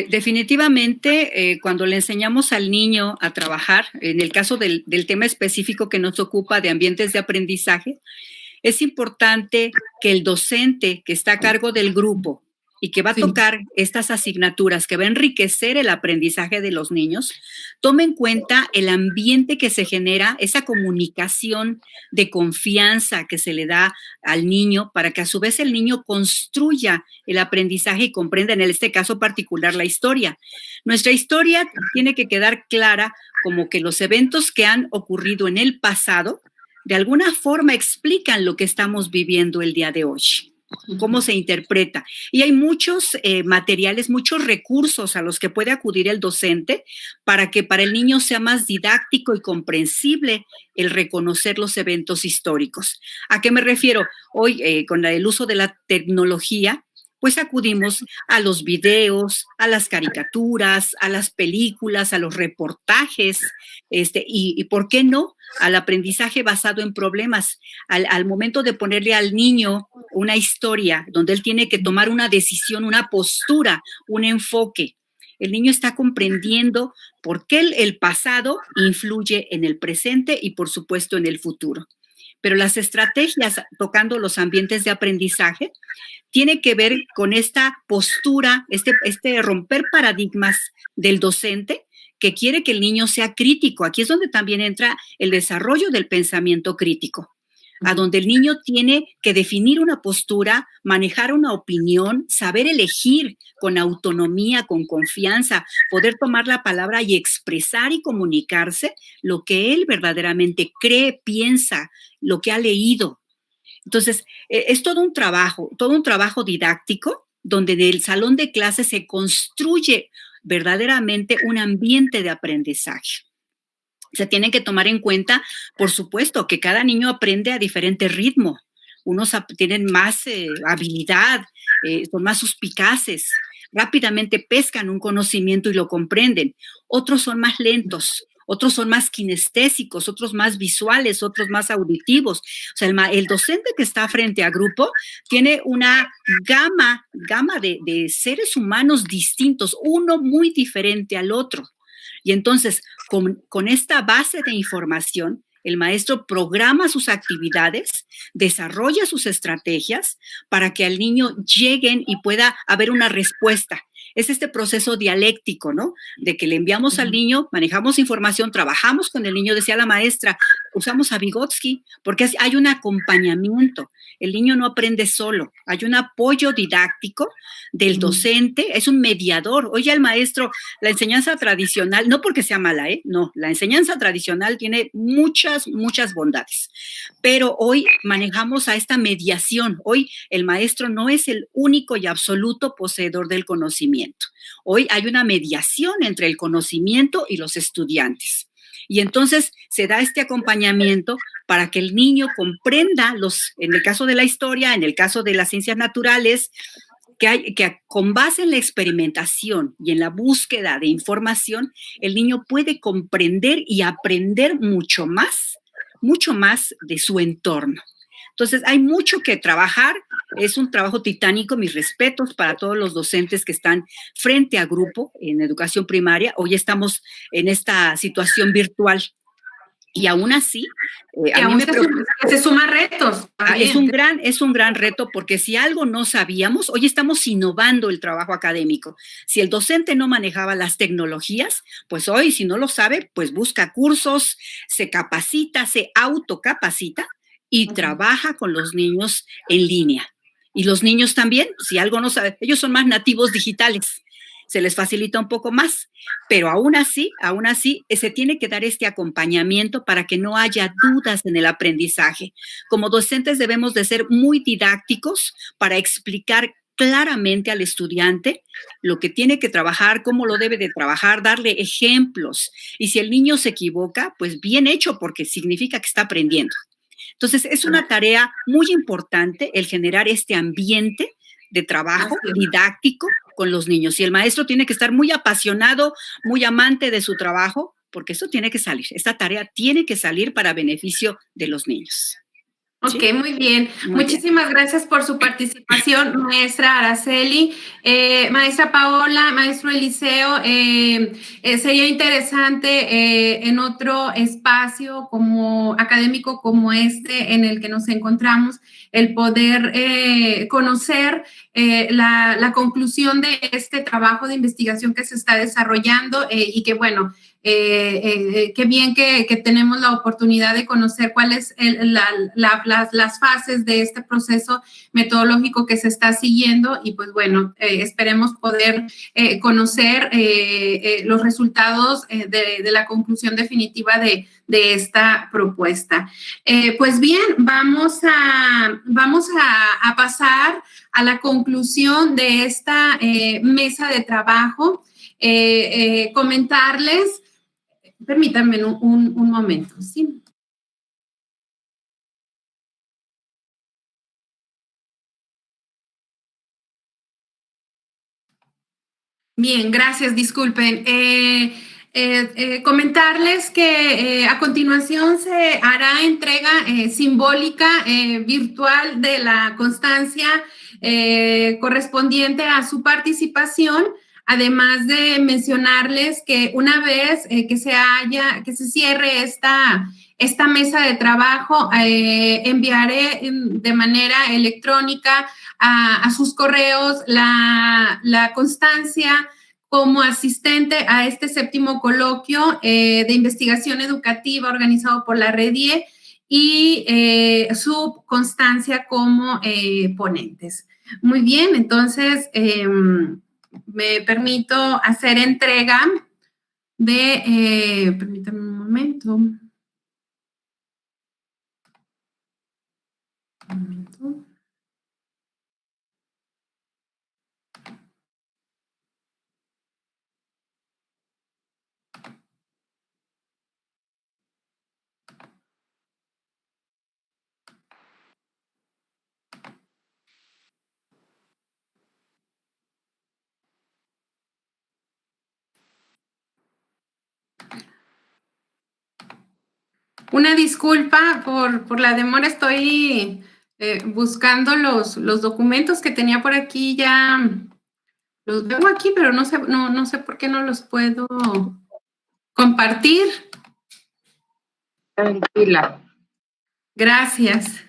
Definitivamente, cuando le enseñamos al niño a trabajar, en el caso del tema específico que nos ocupa de ambientes de aprendizaje, es importante que el docente que está a cargo del grupo y que va a tocar estas asignaturas, que va a enriquecer el aprendizaje de los niños, tome en cuenta el ambiente que se genera, esa comunicación de confianza que se le da al niño para que a su vez el niño construya el aprendizaje y comprenda, en este caso particular, la historia. Nuestra historia tiene que quedar clara como que los eventos que han ocurrido en el pasado de alguna forma explican lo que estamos viviendo el día de hoy, cómo se interpreta. Y hay muchos materiales, muchos recursos a los que puede acudir el docente para que para el niño sea más didáctico y comprensible el reconocer los eventos históricos. ¿A qué me refiero? Hoy, con el uso de la tecnología, pues acudimos a los videos, a las caricaturas, a las películas, a los reportajes, y ¿por qué no? Al aprendizaje basado en problemas. Al momento de ponerle al niño una historia donde él tiene que tomar una decisión, una postura, un enfoque, el niño está comprendiendo por qué el pasado influye en el presente y, por supuesto, en el futuro. Pero las estrategias tocando los ambientes de aprendizaje tiene que ver con esta postura, este romper paradigmas del docente que quiere que el niño sea crítico. Aquí es donde también entra el desarrollo del pensamiento crítico, a donde el niño tiene que definir una postura, manejar una opinión, saber elegir con autonomía, con confianza, poder tomar la palabra y expresar y comunicarse lo que él verdaderamente cree, piensa, lo que ha leído. Entonces, es todo un trabajo didáctico, donde en el salón de clases se construye verdaderamente un ambiente de aprendizaje. Se tienen que tomar en cuenta, por supuesto, que cada niño aprende a diferente ritmo. Unos tienen más habilidad, son más suspicaces, rápidamente pescan un conocimiento y lo comprenden. Otros son más lentos. Otros son más kinestésicos, otros más visuales, otros más auditivos. O sea, el docente que está frente a grupo tiene una gama de seres humanos distintos, uno muy diferente al otro. Y entonces, con esta base de información, el maestro programa sus actividades, desarrolla sus estrategias para que al niño lleguen y pueda haber una respuesta. Es este proceso dialéctico, ¿no? De que le enviamos al niño, manejamos información, trabajamos con el niño, decía la maestra, usamos a Vygotsky, porque hay un acompañamiento. El niño no aprende solo, hay un apoyo didáctico del docente, es un mediador. Oye, el maestro, la enseñanza tradicional, no porque sea mala, no, la enseñanza tradicional tiene muchas bondades, pero hoy manejamos a esta mediación. Hoy el maestro no es el único y absoluto poseedor del conocimiento. Hoy hay una mediación entre el conocimiento y los estudiantes. Y entonces se da este acompañamiento para que el niño comprenda en el caso de la historia, en el caso de las ciencias naturales, que con base en la experimentación y en la búsqueda de información, el niño puede comprender y aprender mucho más de su entorno. Entonces, hay mucho que trabajar, es un trabajo titánico, mis respetos para todos los docentes que están frente a grupo en educación primaria. Hoy estamos en esta situación virtual Y aún así, a mí aún me preocupa. se suman retos. Es un gran reto, porque si algo no sabíamos, hoy estamos innovando el trabajo académico. Si el docente no manejaba las tecnologías, pues hoy, si no lo sabe, pues busca cursos, se capacita, se autocapacita y trabaja con los niños en línea. Y los niños también, si algo no saben, ellos son más nativos digitales, se les facilita un poco más, pero aún así, se tiene que dar este acompañamiento para que no haya dudas en el aprendizaje. Como docentes debemos de ser muy didácticos para explicar claramente al estudiante lo que tiene que trabajar, cómo lo debe de trabajar, darle ejemplos. Y si el niño se equivoca, pues bien hecho, porque significa que está aprendiendo. Entonces, es una tarea muy importante el generar este ambiente de trabajo didáctico con los niños. Y el maestro tiene que estar muy apasionado, muy amante de su trabajo, porque esto tiene que salir. Esta tarea tiene que salir para beneficio de los niños. Ok, ¿sí? Muy bien. Muchísimas gracias por su participación, maestra Araceli. Maestra Paola, maestro Eliseo, sería interesante en otro espacio como académico como este en el que nos encontramos, el poder conocer la conclusión de este trabajo de investigación que se está desarrollando y que, bueno, qué bien que tenemos la oportunidad de conocer cuáles las fases de este proceso metodológico que se está siguiendo y pues bueno, esperemos poder conocer los resultados de la conclusión definitiva de esta propuesta. Pues bien, vamos a pasar a la conclusión de esta mesa de trabajo. Comentarles. Permítanme un momento, ¿sí? Bien, gracias, disculpen. Comentarles que a continuación se hará entrega simbólica virtual de la constancia correspondiente a su participación. Además de mencionarles que una vez que se cierre esta mesa de trabajo, enviaré de manera electrónica a sus correos la constancia como asistente a este 7º coloquio de investigación educativa organizado por la REDIE y su constancia como ponentes. Muy bien, entonces me permito hacer entrega de, permítanme un momento. Una disculpa por la demora, estoy buscando los documentos que tenía por aquí, ya los veo aquí, pero no sé por qué no los puedo compartir. Tranquila. Gracias.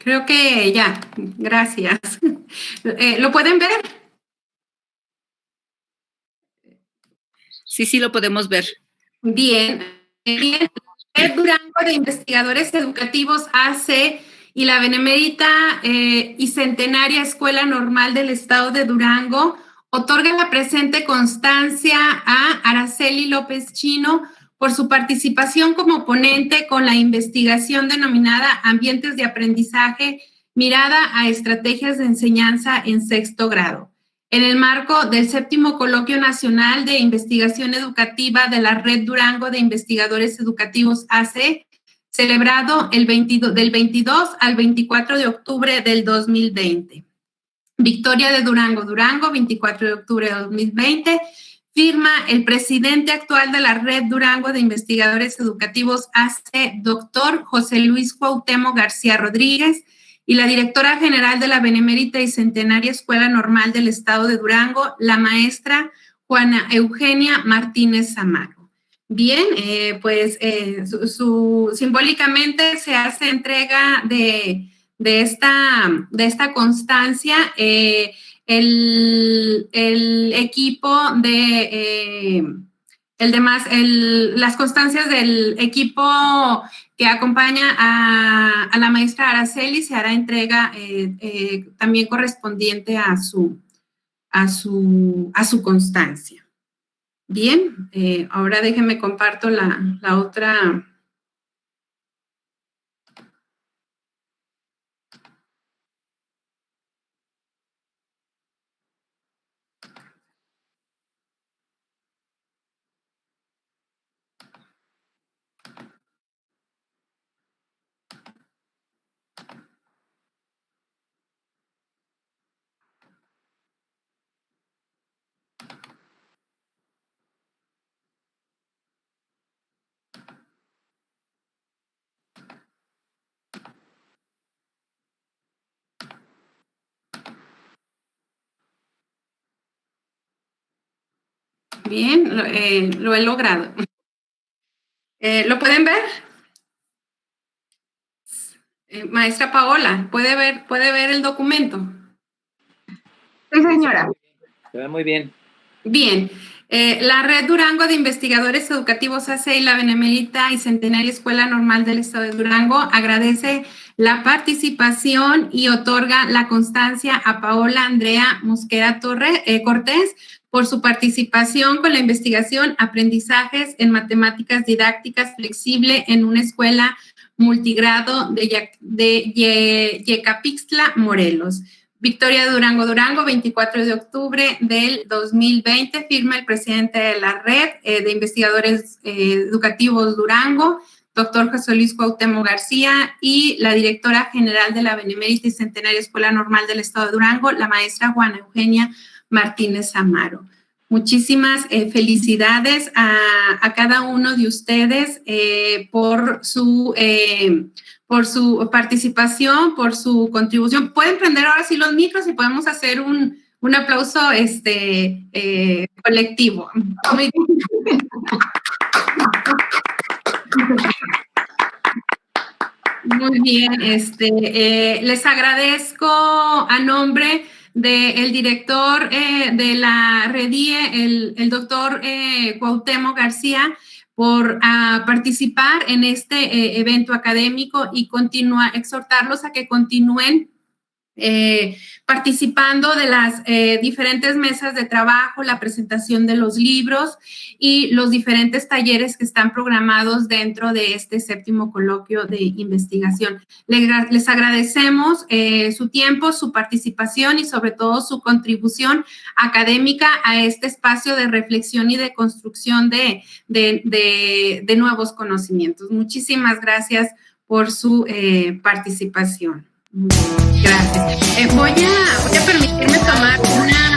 Creo que ya, gracias. ¿Lo pueden ver? Sí, lo podemos ver. Bien. El Durango de Investigadores Educativos AC y la Benemérita y Centenaria Escuela Normal del Estado de Durango otorga la presente constancia a Araceli López Chino por su participación como ponente con la investigación denominada Ambientes de Aprendizaje Mirada a estrategias de enseñanza en sexto grado, en el marco del 7º Coloquio Nacional de Investigación Educativa de la Red Durango de Investigadores Educativos AC, celebrado del 22 al 24 de octubre del 2020. Victoria de Durango, Durango, 24 de octubre de 2020, firma el presidente actual de la Red Durango de Investigadores Educativos AC, doctor José Luis Cuauhtémoc García Rodríguez, y la directora general de la Benemérita y Centenaria Escuela Normal del Estado de Durango, la maestra Juana Eugenia Martínez Amaro. Bien, simbólicamente se hace entrega de esta constancia. El equipo las constancias del equipo que acompaña a la maestra Araceli se hará entrega también correspondiente a su constancia. Bien, ahora déjenme comparto la otra. Bien, lo he logrado. ¿Lo pueden ver? Maestra Paola, ¿puede ver el documento? Sí, señora. Se ve muy bien. Bien. La Red Durango de Investigadores Educativos AC y la Benemérita y Centenaria Escuela Normal del Estado de Durango agradece la participación y otorga la constancia a Paola Andrea Mosquera Cortés por su participación con la investigación Aprendizajes en Matemáticas Didácticas Flexible en una escuela multigrado de Yecapixtla, Morelos. Victoria de Durango, Durango, 24 de octubre del 2020, firma el presidente de la Red de Investigadores Educativos Durango, doctor José Luis Cuauhtémoc García, y la directora general de la Benemérita y Centenaria Escuela Normal del Estado de Durango, la maestra Juana Eugenia Martínez Amaro. Muchísimas felicidades a cada uno de ustedes por su participación, por su contribución. Pueden prender ahora sí los micros y podemos hacer un aplauso colectivo. Muy bien, les agradezco a nombre del director de la REDIE, el doctor Cuauhtémoc García, por participar en este evento académico y exhortarlos a que continúen participando de las diferentes mesas de trabajo, la presentación de los libros y los diferentes talleres que están programados dentro de este 7º Coloquio de Investigación. Les agradecemos su tiempo, su participación y sobre todo su contribución académica a este espacio de reflexión y de construcción de nuevos conocimientos. Muchísimas gracias por su participación. Gracias. Voy a permitirme tomar una